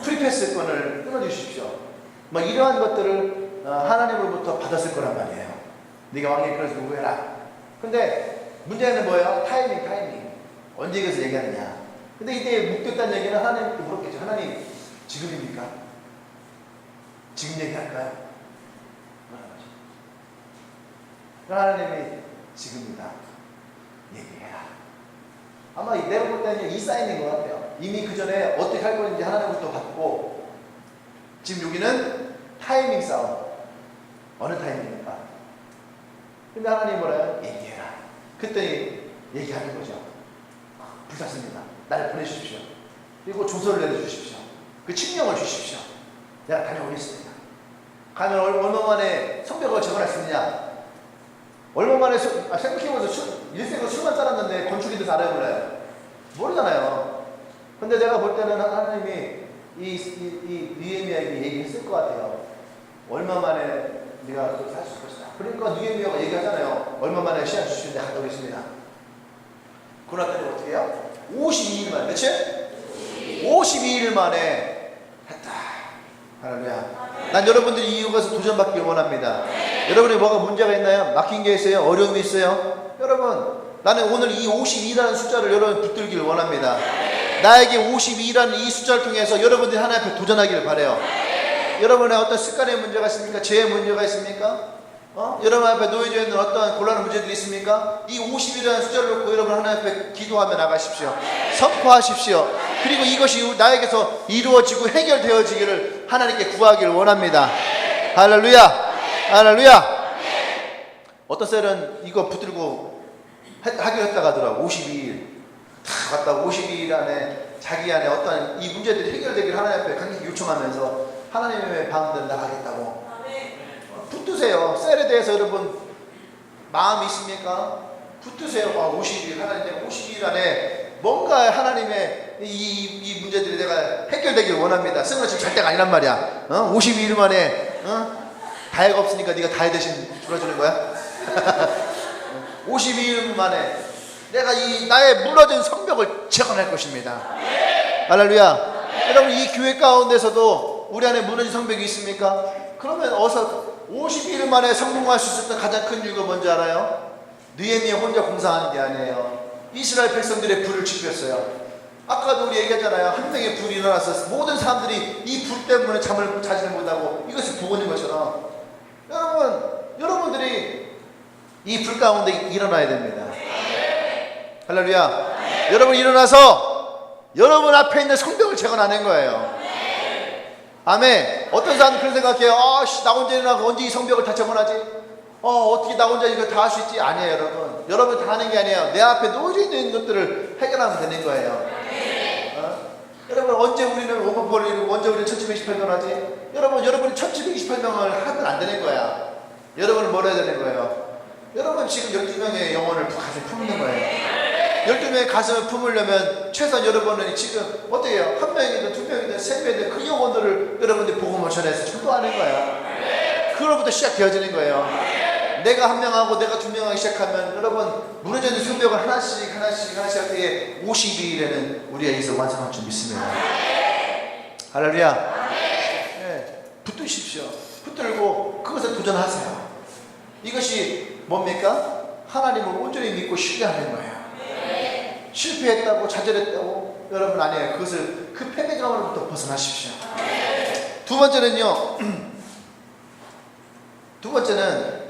프리패스권을 끊어주십시오. 뭐 이러한 것들을 하나님으로부터 받았을 거란 말이에요. 네가 왕에게 그래서 요구해라. 근데 문제는 뭐예요? 타이밍. 언제 이것을 얘기하느냐. 근데 이때 묵됐다는 얘기는 하나님께 물었겠죠. 하나님, 지금입니까? 지금 얘기할까요? 하나님이 지금이다. 얘기해라. 아마 내가 볼 때는 이 사인인 것 같아요. 이미 그 전에 어떻게 할 건지 하나님부터 받고, 지금 여기는 타이밍 싸움. 어느 타이밍입니까? 근데 하나님 뭐래요? 얘기해라. 그랬더니 얘기하는 거죠. 불탔습니다. 나를 보내주십시오. 그리고 조서를 내려주십시오. 그 칙령을 주십시오. 내가 다녀오겠습니다. 가면 얼마 만에 성벽을 재건했느냐? 얼마 만에 생각해보면서 일생을 술만 따랐는데 건축인들 다 알아요, 몰라요? 모르잖아요. 근데 내가 볼 때는 하나님이 이 느헤미야에게 얘기했을 것 같아요. 얼마 만에 네가 또 살 수 있을 것이다. 그러니까 느헤미야가 얘기하잖아요. 얼마 만에 시간 주시는데 갔다 오겠습니다. 그러나 어떻게 해요? 52일 만에, 그치? 52일 만에 했다. 할렐루야. 난 여러분들이 이 이유가서 도전받기 원합니다. 여러분이 뭐가 문제가 있나요? 막힌 게 있어요? 어려움이 있어요? 여러분, 나는 오늘 이 52라는 숫자를 여러분 붙들기를 원합니다. 나에게 52라는 이 숫자를 통해서 여러분들이 하나님 앞에 도전하기를 바라요. 여러분의 어떤 습관의 문제가 있습니까? 죄의 문제가 있습니까? 여러분 앞에 놓여져 있는 어떠한 곤란한 문제들이 있습니까? 이 50이라는 숫자를 놓고 여러분 하나님 앞에 기도하며 나가십시오. 선포하십시오. 그리고 이것이 나에게서 이루어지고 해결되어지기를 하나님께 구하기를 원합니다. 할렐루야. 할렐루야. 어떤 셀은 이거 붙들고 하기로 했다가 하더라고. 52일 다 갔다가 52일 안에 자기 안에 어떤 이 문제들이 해결되기를 하나님 앞에 강력히 요청하면서 하나님의 방언대로 나가겠다고. 붙드세요. 셀에 대해서 여러분 마음이 있습니까? 붙드세요. 50일 하나님 50일 안에 뭔가 하나님의 이 문제들이 내가 해결되길 원합니다. 승우는 지금 잘 때가 아니란 말이야. 52일 만에 다해가 없으니까 네가 다해 대신 줄여주는 거야? 52일 만에 내가 이 나의 무너진 성벽을 재건할 것입니다. 할렐루야. 여러분 이 교회 가운데서도 우리 안에 무너진 성벽이 있습니까? 그러면 어서 52일 만에 성공할 수 있었던 가장 큰 이유가 뭔지 알아요? 느헤미야 혼자 공사하는 게 아니에요. 이스라엘 백성들의 불을 지폈어요. 아까도 우리 얘기했잖아요. 한 명의 불이 일어나서 모든 사람들이 이 불 때문에 잠을 자지를 못하고 이것이 복음인 것처럼 여러분들이 이 불 가운데 일어나야 됩니다. 할렐루야. 여러분 일어나서 여러분 앞에 있는 성벽을 재건하는 거예요. 아멘. 어떤 사람은 그런 생각해요. 나 혼자 일어나고 언제 이 성벽을 다 재건하지? 어떻게 나 혼자 이거 다 할 수 있지? 아니에요, 여러분. 여러분 다 하는 게 아니에요. 내 앞에 놓여져 있는 것들을 해결하면 되는 거예요. 여러분, 언제 우리는 오버볼을 이루고 언제 우리는 1728명 하지? 여러분이 1728명을 하면 안 되는 거야. 여러분은 뭘 해야 되는 거예요? 여러분 지금 12명의 영혼을 가슴에 품는 거예요. 12명의 가슴을 품으려면 최소한 여러분은 지금 어떻게 해요? 한 명이든 두 명이든 세 명이든 그 영혼들을 여러분들이 복음을 전해서 전도하는 거야. 그로부터 시작되어지는 거예요. 내가 한 명하고 내가 두 명하기 시작하면 여러분 무너지는 성벽을 하나씩 할 때에 52일에는 우리가 여기서 완성할 줄 믿습니다. 할렐루야. 네, 붙드십시오. 붙들고 그것에 도전하세요. 이것이 뭡니까? 하나님을 온전히 믿고 신뢰하는 거예요. 실패했다고 좌절했다고 여러분 아니에요. 그것을 그 패배감으로부터 벗어나십시오. 두 번째는요. 두 번째는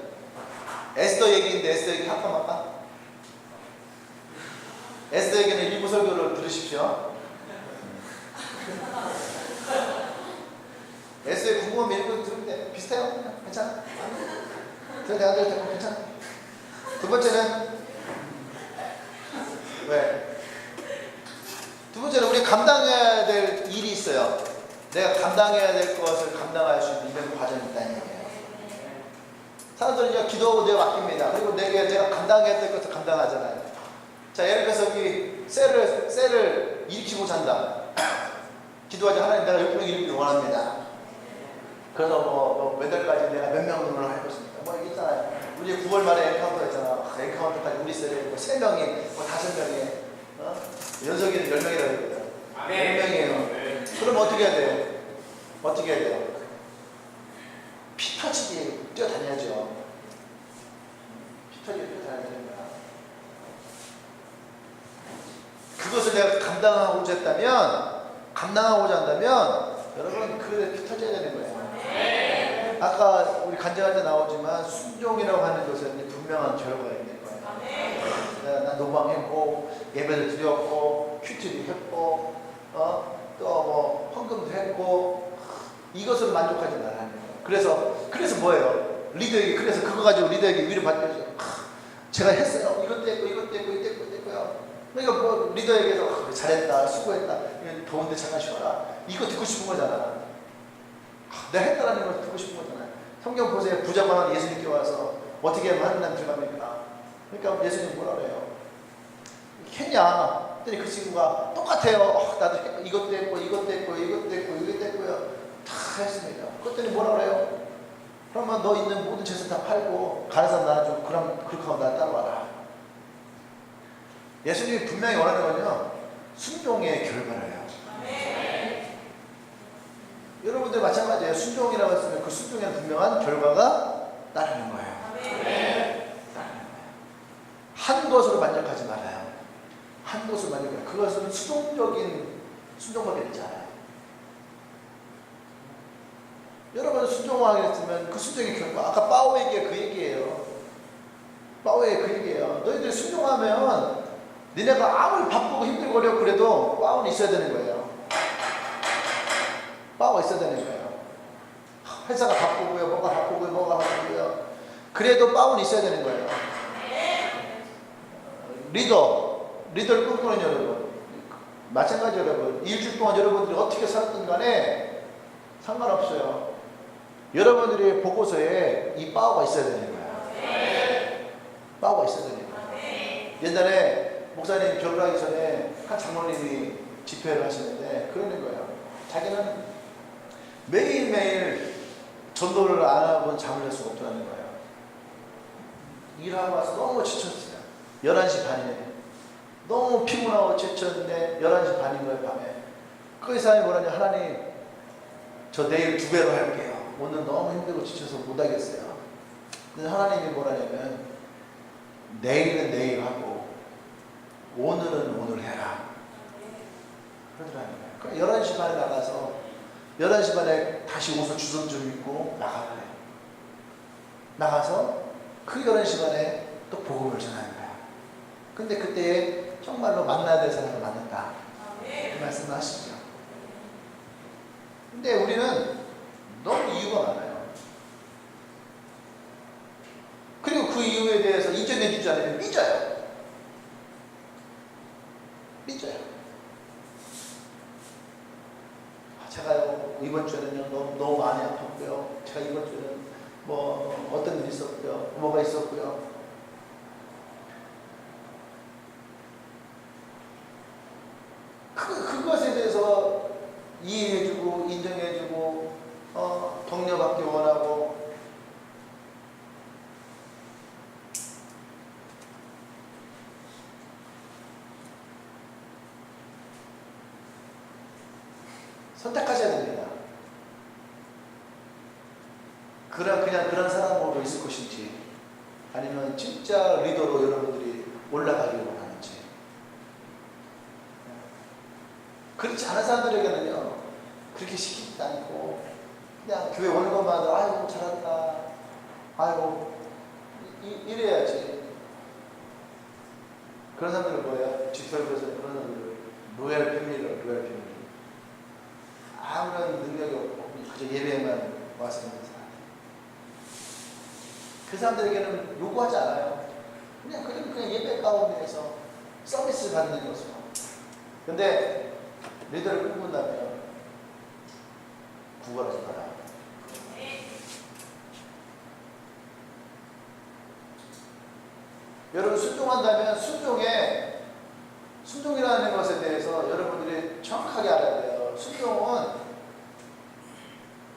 에스더 얘기인데 에스더 얘기 할까 말까? 에스더 얘기는 일부 설교를 들으십시오. 에스더에 궁금하면 일부 들으면 비슷해요. 괜찮아? 들어도 안 들어도 괜찮아? 두 번째는 왜? 두 번째는 우리 감당해야 될 일이 있어요. 내가 감당해야 될 것을 감당할 수 있는 과정이 있다는 얘기예요. 사람들은 이제 기도하고 내가 맡깁니다. 그리고 내가 감당해야 될 것을 감당하잖아요. 자, 예를 들어서 우리 셀을 일으키고 잔다. 기도하지. 하나님 내가 6명 일으키기 원합니다. 그래서 몇 달까지 내가 몇 명을 할 것입니다. 이게 있잖아요. 우리 9월 말에 엔카운터 했잖아. 엔카운터까지 우리 셀에 3명이 5명이 연석이는 10명이라고 했거든. 10명이에요. 그럼 어떻게 해야 돼요? 어떻게 해야 돼요? 피 터지게 뛰어다녀야죠. 피 터지게 뛰어다녀야 되는 거야. 그것을 내가 감당하고자 한다면 여러분 그게 피 터져야 되는 거예요. 아까 우리 간증할 때 나오지만 순종이라고 하는 것은 분명한 결과가 있는 거예요. 난 노방했고 예배를 드렸고 큐티도 했고 또 헌금도 했고 이것을 만족하지 말라는 거예요. 그래서 뭐예요? 리더에게 그래서 그거 가지고 리더에게 위로 받죠. 제가 했어요. 이것도 했고요. 그러니까 리더에게서 잘했다, 수고했다. 더운데 잠깐 쉬어라. 이거 듣고 싶은 거잖아. 내가 했다라는 걸 듣고 싶은 거잖아요. 성경 보세요. 부자만한 예수님께 와서 어떻게 하면 하나님 들어갑니까? 그러니까 예수님 뭐라 그래요? 했냐? 그랬더니 그 친구가 똑같아요. 나도 이것도 했고요. 다 했습니다. 그랬더니 뭐라 그래요? 그러면 너 있는 모든 재산 다 팔고 가는 사람 나눠주고 그럼 그렇게 하고 나 따라와라. 예수님이 분명히 원하는 건요. 순종의 결과예요. 여러분들 마찬가지예요. 순종이라고 했으면 그 순종에는 분명한 결과가 따르는 거예요. 한 것으로 만족하지 말아요. 한 것으로 만족해요. 그것은 수동적인 순종밖에 되지 않아요. 여러분 순종하게 했으면 그 순종의 결과 아까 바오에게 그 얘기예요. 너희들이 순종하면 니네가 아무리 바쁘고 힘들고 그래도 바오는 있어야 되는 거예요. 바오가 있어야 되는 거예요. 회사가 바쁘고요. 뭐가 바쁘고요. 그래도 바오는 있어야 되는 거예요. 리더를 꿈꾸는 여러분 마찬가지 여러분 일주일 동안 여러분들이 어떻게 살았든 간에 상관없어요. 여러분들의 보고서에 이 바오가 있어야 되는 거야. 바오가 있어야 되는 거야. 옛날에 목사님 결혼하기 전에 한 장로님이 집회를 하시는데 그러는 거예요. 자기는 매일매일 전도를 안 하고는 잠을 잘 수가 없다는 거예요. 일하고 와서 너무 지쳤어요. 11시 반이네. 너무 피곤하고 지쳤는데 11시 반인 거예요, 밤에. 그 이사람이 뭐라냐, 하나님, 저 내일 2배로 할게요. 오늘 너무 힘들고 지쳐서 못하겠어요. 근데 하나님이 뭐라냐면, 내일은 내일 하고, 오늘은 오늘 해라. 그러더라는 거예요. 그러니까 11시 반에 나가서, 11시 반에 다시 옷을 주섬 좀 입고 나가래요. 나가서 그 11시 반에 또 복음을 전하는 거야. 근데 그때 정말로 만나야 될 사람을 만났다. 그 말씀을 하시죠. 근데 우리는 너무 이유가 많아요. 그리고 그 이유에 대해서 인정해 주지 않으면 삐져요. 삐져요. 제가요, 이번 주에는요, 너무 많이 아팠고요. 제가 이번 주에는 뭐, 어떤 일이 있었고요. 뭐가 있었고요. 그것에 대해서 이해해주고, 인정해주고, 격려받기 원하고, 선택하셔야 됩니다. 그냥 그런 사람으로 있을 것인지, 아니면 진짜 리더로 여러분들이 올라가기를 원하는지. 그렇지 않은 사람들에게는요, 그렇게 시키지도 않고, 그냥 교회 오는 것만, 아이고, 잘한다. 아이고, 이래야지. 그런 사람들은 뭐예요? 직설에서 그런 사람들을 로얄 패밀리. 아무런 능력이 없고, 그저 예배만 와서 있는 사람. 그 사람들에게는 요구하지 않아요. 그냥 예배 가운데에서 서비스를 받는 거죠. 근데 리더를 꿈꾼다면 구걸하지 마라. 여러분 순종한다면 순종이라는 것에 대해서 여러분들이 정확하게 알아야 돼요. 순종은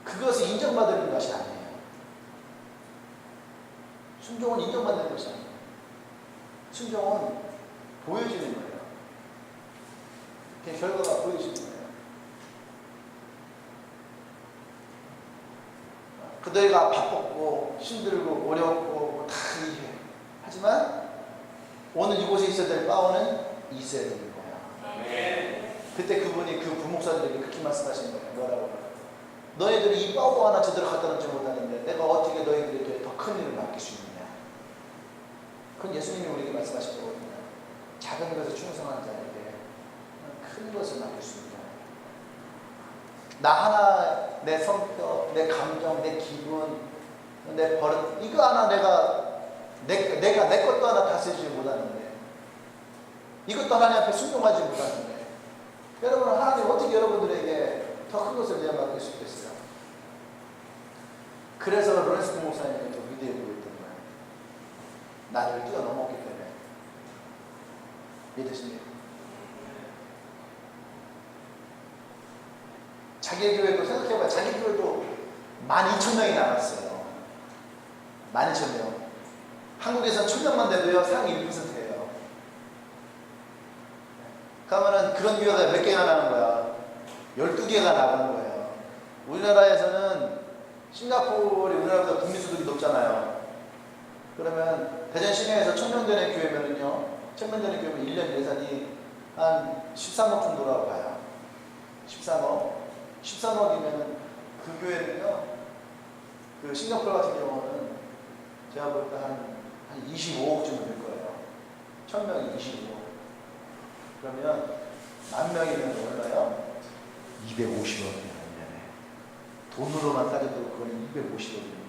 그것을 인정받는 것이 아니에요. 순종은 인정받는 것이 아니에요. 순종은 보여지는 거예요. 그냥 결과가 보여지는 거예요. 그들과 바빴고 힘들고 어렵고 다 이해. 하지만 오늘 이곳에 있어야 될 파워는 있어야 되는 거예요. 그때 그분이 그 부목사들에게 그렇게 말씀하신 거예요. 뭐라고? 너희들이 이 파워 하나 제대로 갖다 놓지 못하는데 내가 어떻게 너희들에게 더 큰 일을 맡길 수 있느냐. 그건 예수님이 우리에게 말씀하신 거거든요. 작은 것에 충성한 자에게 큰 것을 맡길 수 있다. 나 하나, 내 성격, 내 감정, 내 기분, 내 버릇, 이거 하나 내가 내 것도 하나 다스리지 못하는데, 이것도 하나님 앞에 순종하지 못하는데, 여러분, 하나님 어떻게 여러분들에게 더 큰 것을 내어 맡길 수 있겠어요? 그래서 로렌스 목사님이 더 위대해 보였던 거예요. 나를 뛰어넘었기 때문에. 믿으십니까? 자기 교회도 생각해봐요. 자기 교회도 12,000명이 나갔어요. 12,000명. 한국에서 1,000명만 돼도요, 상위 1%예요. 그러면은 그런 교회가 몇 개가 나가는 거야? 12개가 나가는 거예요. 우리나라에서는 싱가포르이 우리나라보다 국민소득이 높잖아요. 그러면 대전 시내에서 1,000명 되는 교회면은요, 1,000명 되는 교회면 1년 예산이 한 13억 정도라고 봐요. 13억이면 그 교회는요, 그 싱가포르 같은 경우는 제가 볼 때 한 25억쯤 될 거예요. 1,000명이 25억. 그러면 10,000명이면 얼마요? 250억이에요. 돈으로만 따져도 그건 250억이에요.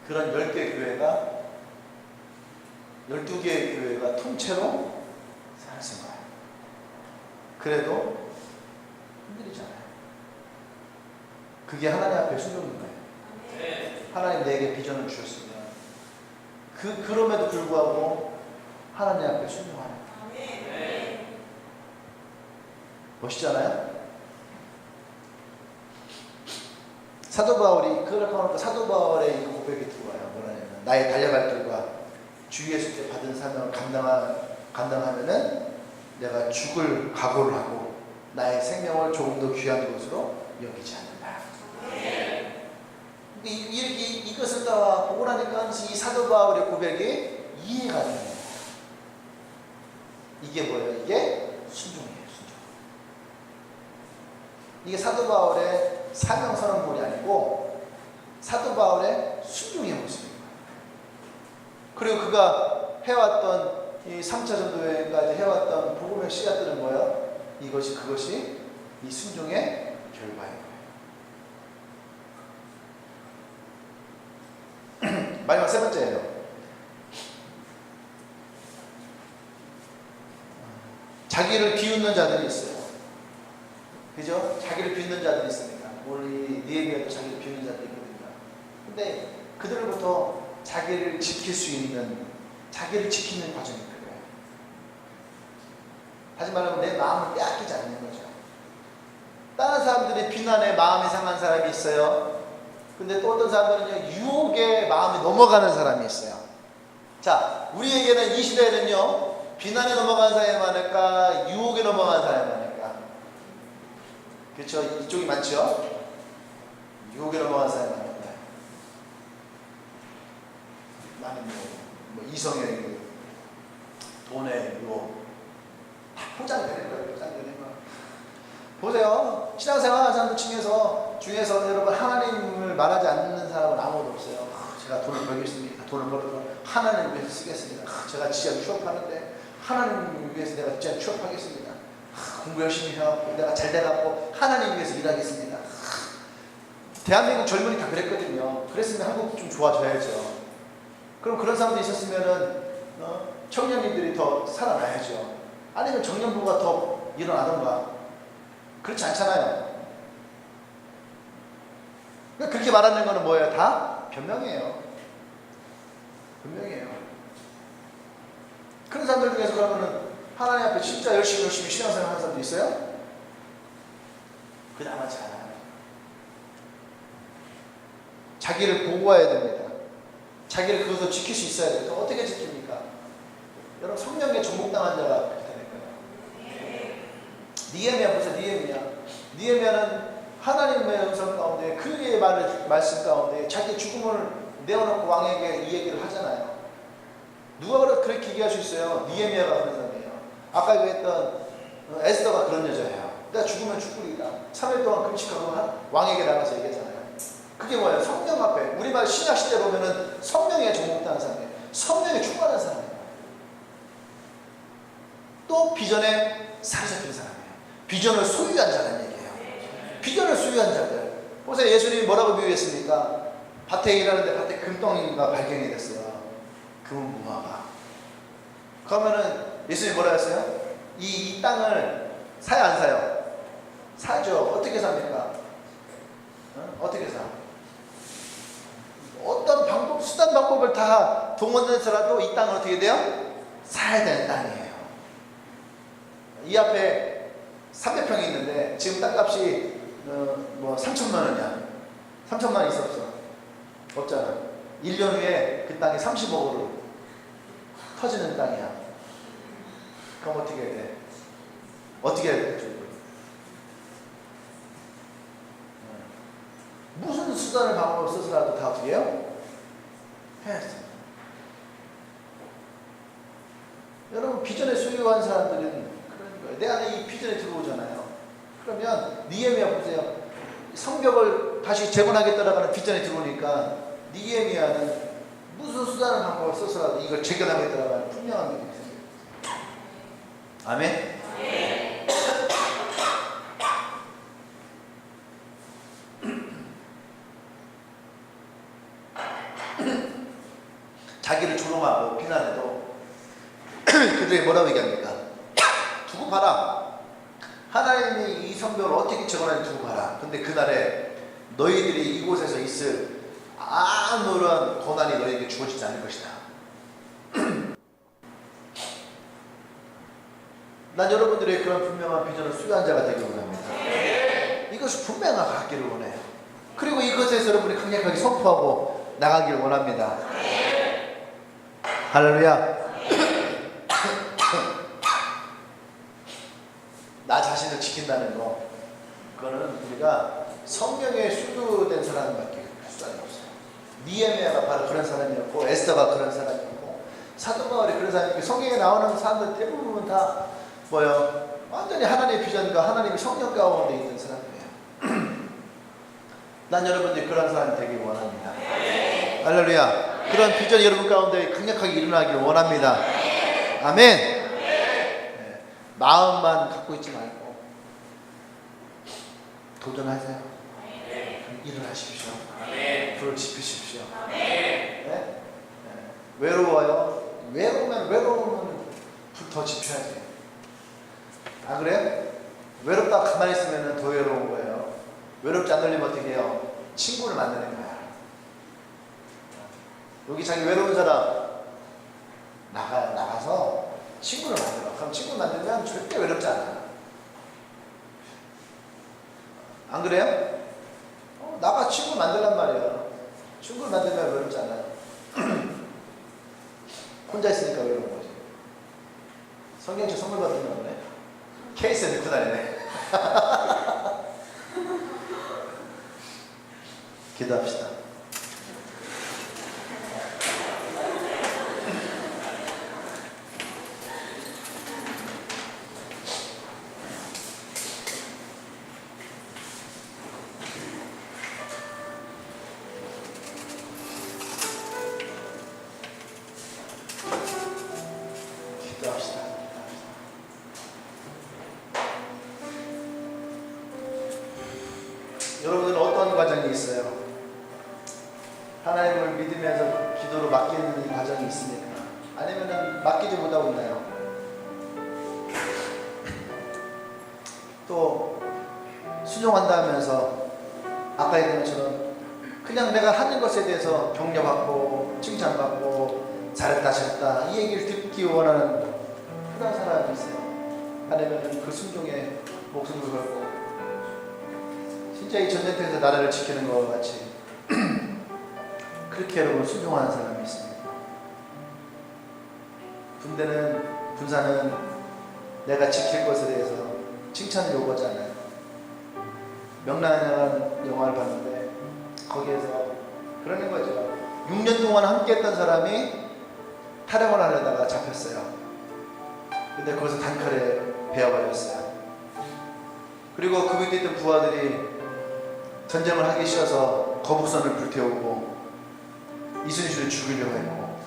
그런 10개 교회가, 12개의 교회가 통째로 살았을 거예요. 그래도 힘들잖아요. 그게 하나님 앞에 순종인 거예요. 하나님 내게 비전을 주셨으면 그럼에도 불구하고 하나님 앞에 순종하는. 멋있잖아요? 사도 바울이 그걸 하니까 사도 바울의 이 고백이 들어와요. 뭐라냐면 나의 달려갈 길과 주 예수 때 받은 사명을 감당하면은 내가 죽을 각오를 하고 나의 생명을 조금 더 귀한 것으로 여기지 않는다. 이것을 다 보고 나니까 이 사도 바울의 고백이 이해가 되네요. 이게 뭐예요? 이게 순종이에요. 순종. 이게 사도 바울의 사명 선언문이 아니고 사도 바울의 순종의 모습입니다. 그리고 그가 해왔던 이 3차 전도여행까지 해왔던 복음의 씨앗들은 뭐예요? 그것이 이 순종의 결과예요. 마지막 세 번째예요. 자기를 비웃는 자들이 있어요. 그죠? 자기를 비웃는 자들이 있습니다. 우리 니에미아도 자기를 비웃는 자들이 있거든요. 근데 그들로부터 자기를 지킬 수 있는, 자기를 지키는 과정이 필요해요. 하지 말라고 내 마음을 빼앗기지 않는 거죠. 다른 사람들이 비난에 마음이 상한 사람이 있어요. 근데 또 어떤 사람들은요, 유혹에 마음이 넘어가는 사람이 있어요. 자, 우리에게는 이 시대에는요, 비난에 넘어가는 사람이 많을까, 유혹에 넘어가는 사람이 많을까? 그렇죠? 이쪽이 많죠? 유혹에 넘어가는 사람이 많을까? 많은 뭐 이성의 돈의 유혹, 다 포장되는 거예요. 포장되는 거. 보세요. 신앙생활 하는 사람들 중에서 여러분 하나님을 말하지 않는 사람은 아무도 없어요. 제가 돈을 벌겠습니다. 돈을 벌어서 하나님을 위해서 쓰겠습니다. 제가 진짜 취업하는데 하나님을 위해서 내가 진짜 취업하겠습니다. 공부 열심히 해갖고 내가 잘 돼갖고 하나님 위해서 일하겠습니다. 대한민국 젊은이 다 그랬거든요. 그랬으면 한국 좀 좋아져야죠. 그럼 그런 사람들이 있었으면은 청년님들이 더 살아나야죠. 아니면 청년부가 더 일어나던가. 그렇지 않잖아요. 그렇게 말하는 거는 뭐예요? 다 변명이에요. 변명이에요. 그런 사람들 중에서 그러면은 하나님 앞에 진짜 열심히 신앙생활 하는 사람도 있어요? 그나마지 않아요. 자기를 보호해야 됩니다. 자기를 그것을 지킬 수 있어야 돼요. 어떻게 지킵니까? 여러분 성령에 정복당한 자가 그렇게 되는 거예요. 니에미야 보세요. 니에미야는 하나님의 음성 가운데 그의 말씀 가운데 자기 죽음을 내어놓고 왕에게 이 얘기를 하잖아요. 누가 그렇게 얘기할 수 있어요? 니에미야가 그런 사람이에요. 아까 얘기했던 에스더가 그런 여자예요. 내가 죽으면 죽으리라. 3일 동안 금식하고 왕에게 나가서 얘기하잖아요. 그게 뭐예요? 성령 앞에. 우리말 신약 시대 보면은 성령에 정복당한 사람이에요. 성령에 충만한 사람이에요. 또 비전에 사로잡힌 사람이에요. 비전을 소유한 자라는 얘기예요. 비전을 소유한 자들. 보세요. 예수님이 뭐라고 비유했습니까? 밭에 일하는데 밭에 금덩이가 발견이 됐어요. 금은 무화과. 그러면은 예수님이 뭐라 했어요? 이 땅을 사요 안 사요? 사죠. 어떻게 삽니까? 어떻게 사? 어떤 방법, 수단 방법을 다 동원해서라도 이 땅은 어떻게 돼요? 사야 되는 땅이에요. 이 앞에 300평이 있는데 지금 땅값이 3천만 원이야. 3천만 원 있어 없어? 없잖아. 1년 후에 그 땅이 30억으로 터지는 땅이야. 그럼 어떻게 해야 돼? 어떻게 해야 돼? 무슨 수단을 방법을 써서라도 다 어떻게 해요? 해야지. 여러분 비전에 소유한 사람들은 그런 거예요. 내 안에 이 비전이 들어오잖아요. 그러면 니에미야 보세요. 성벽을 다시 재건하겠다라고 하는 비전이 들어오니까 니에미야는 무슨 수단을 방법을 써서라도 이걸 재건하겠다라고 하는 분명한 믿음이 생겨요. 아멘? 네. 자기를 조롱하고 비난해도 그들이 뭐라고 얘기합니까? 두고 봐라. 하나님이 이 성벽을 어떻게 재건하는지 두고 봐라. 근데 그날에 너희들이 이곳에서 있을 아무런 고난이 너희에게 주어지지 않을 것이다. 난 여러분들의 그런 분명한 비전을 수요한 자가 되길 원합니다. 이것이 분명하게 갖기를 원해요. 그리고 이것에서 여러분이 강력하게 선포하고 나가길 원합니다. 할렐루야. 나 자신을 지킨다는 거, 그거는 우리가 성경에 수두된 사람밖에 할 수가 없어요. 니에미아가 바로 그런 사람이었고, 에스더가 그런 사람이었고, 사도 바울이 그런 사람이고, 성경에 나오는 사람들 대부분 다 뭐요? 완전히 하나님의 비전과 하나님의 성령 가운데 있는 사람이에요. 난 여러분들이 그런 사람이 되길 원합니다. 할렐루야. 그런 비전이 여러분 가운데 강력하게 일어나길 원합니다. 아멘. 네. 마음만 갖고 있지 말고 도전하세요. 일어나십시오. 불을 지피십시오. 네? 네. 외로워요? 외로우면 불 더 지펴야 돼요. 아, 그래요? 외롭다 가만히 있으면 더 외로운 거예요. 외롭지 않으려면 어떻게 해요? 친구를 만드는 거야. 여기 자기 외로운 사람 나가서 친구를 만들어. 그럼 친구 만들면 절대 외롭지 않아. 안 그래요? 나가 친구 만들란 말이야. 친구를 만들면 외롭지 않아요. 혼자 있으니까 외로운 거지. 성경책 선물 받은 거 없네. 케이스에 넣고 다니네. 기도합시다. 기도합시다. 여러분들은 어떤 과정이 있어요? 하나님을 믿으면서 기도로 맡기는 과정이 있습니까? 아니면 맡기지 못하고 있나요? 또 순종한다 하면서 아까 얘기한 것처럼 그냥 내가 하는 것에 대해서 격려받고 칭찬받고 잘했다 잘했다 이 얘기를 듣기 원하는 그런 사람이 있어요. 아니면 그 순종에 목숨을 걸고 진짜 이 전쟁터에서 나라를 지키는 것과 같이 그렇게 여러분 순종하는 사람이 있습니다. 군사는 내가 지킬 것에 대해서 칭찬을 요구하지 않아요. 명랑이라는 영화를 봤는데 거기에서 그러는 거죠. 6년 동안 함께 했던 사람이 타령을 하려다가 잡혔어요. 근데 거기서 단칼에 베어버렸어요. 그리고 그 밑에 있던 부하들이 전쟁을 하기 싫어서 거북선을 불태우고 이순신을 죽이려고 했고,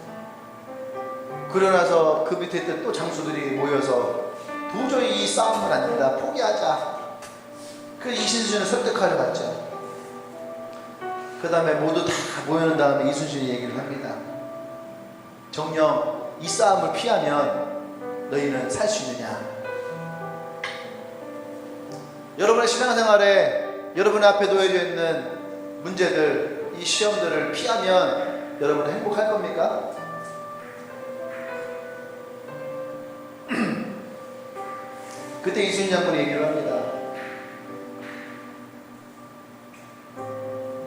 그러고 나서 그 밑에 있던 또 장수들이 모여서 도저히 이 싸움은 안 된다, 포기하자. 그 이순신을 설득하려 갔죠. 그 다음에 모두 다 모여난 다음에 이순신이 얘기를 합니다. 정녕 이 싸움을 피하면 너희는 살 수 있느냐. 여러분의 신앙생활에 여러분의 앞에 놓여져 있는 문제들, 이 시험들을 피하면 여러분은 행복할 겁니까? 그때 이순신 장군이 얘기를 합니다.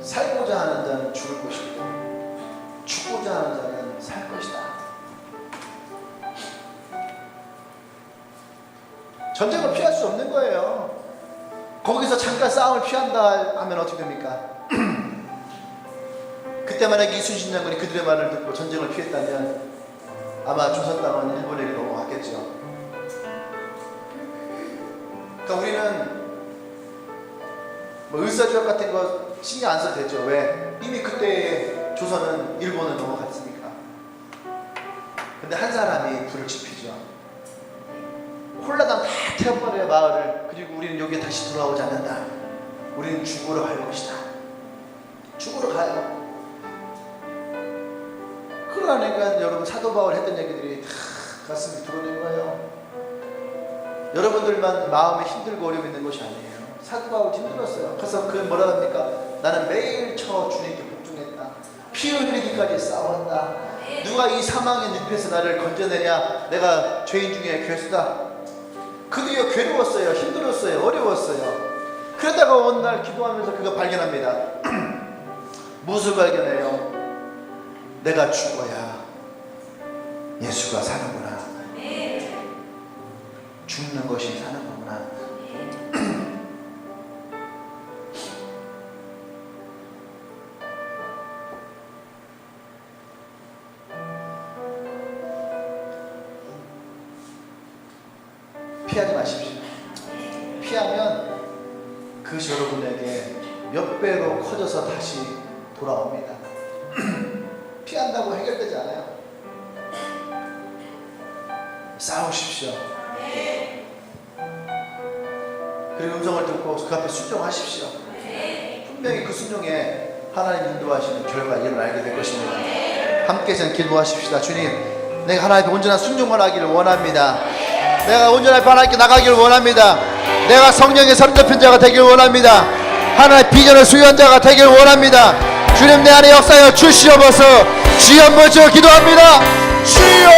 살고자 하는 자는 죽을 것이고 죽고자 하는 자는 살 것이다. 전쟁을 피할 수 없는 거예요. 거기서 잠깐 싸움을 피한다 하면 어떻게 됩니까? 그때 만약에 이순신 장군이 그들의 말을 듣고 전쟁을 피했다면 아마 조선 땅은 일본에게 넘어갔겠죠. 그러니까 우리는 뭐 을사조약 같은 거 신경 안 써도 되죠. 왜? 이미 그때 조선은 일본을 넘어갔으니까. 근데 한 사람이 불을 지피죠. 홀라당 다 태워버려요, 마을을. 그리고 우리는 여기에 다시 돌아오지 않는다. 우리는 죽으러 갈 것이다. 죽으러 가요. 그러니까 여러분 사도 바울 했던 얘기들이 다 가슴이 드러낸 거예요. 여러분들만 마음에 힘들고 어려움이 있는 것이 아니에요. 사도 바울 힘들었어요. 그래서 그 뭐라 합니까? 나는 매일 쳐 주님께 복종했다. 피 흘리기까지 싸웠다. 누가 이 사망의 늪에서 나를 건져내냐? 내가 죄인 중에 괴수다. 그 뒤에 괴로웠어요. 힘들었어요. 어려웠어요. 그러다가 어느 날 기도하면서 그가 발견합니다. 무엇을 발견해요? 내가 죽어야 예수가 사는구나. 죽는 것이 사는 거구나. 피하지 마십시오. 피하면 그것이 여러분에게 몇 배로 커져서 다시 돌아옵니다. 피한다고 해결되지 않아요. 싸우십시오. 그리고 음성을 듣고 그 앞에 순종하십시오. 분명히 그 순종에 하나님 인도하시는 결과가 일어나게 될 것입니다. 함께 전 기도하십시다. 주님, 내가 하나님 앞에 온전한 순종을 하기를 원합니다. 내가 온전하게 하나님께 나가기를 원합니다. 내가 성령의 사로잡힌 자가 되기를 원합니다. 하나님의 비전을 수여한 자가 되기를 원합니다. 주님, 내 안에 역사하여 주시옵소서. 주여 한번 저 기도합니다. 주여!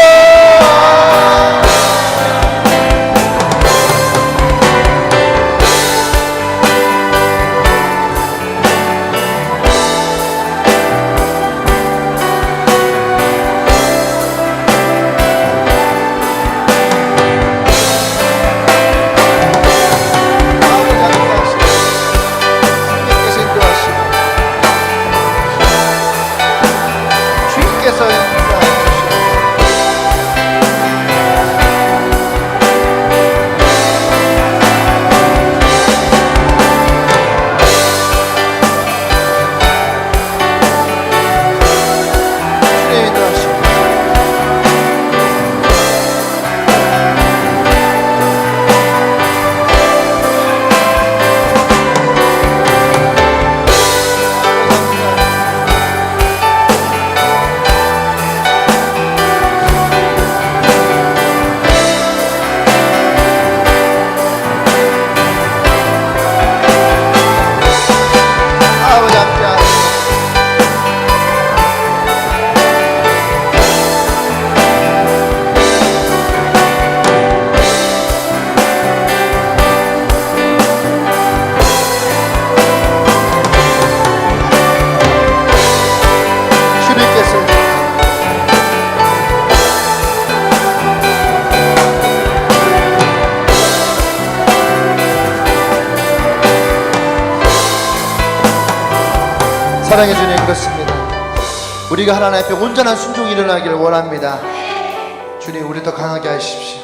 사랑해 주님, 그렇습니다. 우리가 하나님 앞에 온전한 순종이 일어나기를 원합니다. 주님, 우리 더 강하게 하십시오.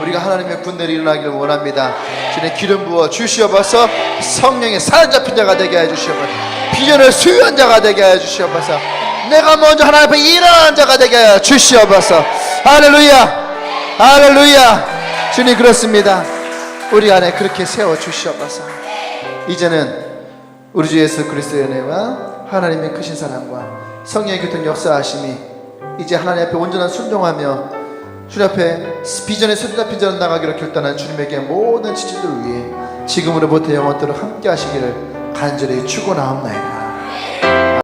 우리가 하나님의 군대를 일어나기를 원합니다. 주님, 기름 부어 주시옵소서. 성령의 사로잡힌 자가 되게 해 주시옵소서. 비전을 수유한 자가 되게 해 주시옵소서. 내가 먼저 하나님 앞에 일어난 자가 되게 해 주시옵소서. 할렐루야, 할렐루야. 주님, 그렇습니다. 우리 안에 그렇게 세워 주시옵소서. 이제는 우리 주 예수 그리스도의 은혜와 하나님의 크신 사랑과 성령의 교통 역사하심이 이제 하나님 앞에 온전한 순종하며 주님 앞에 비전의 사로잡힌 자로 나가기로 결단한 주님에게 모든 지체들 위해 지금으로부터 영원토록 함께 하시기를 간절히 축원하옵나이다.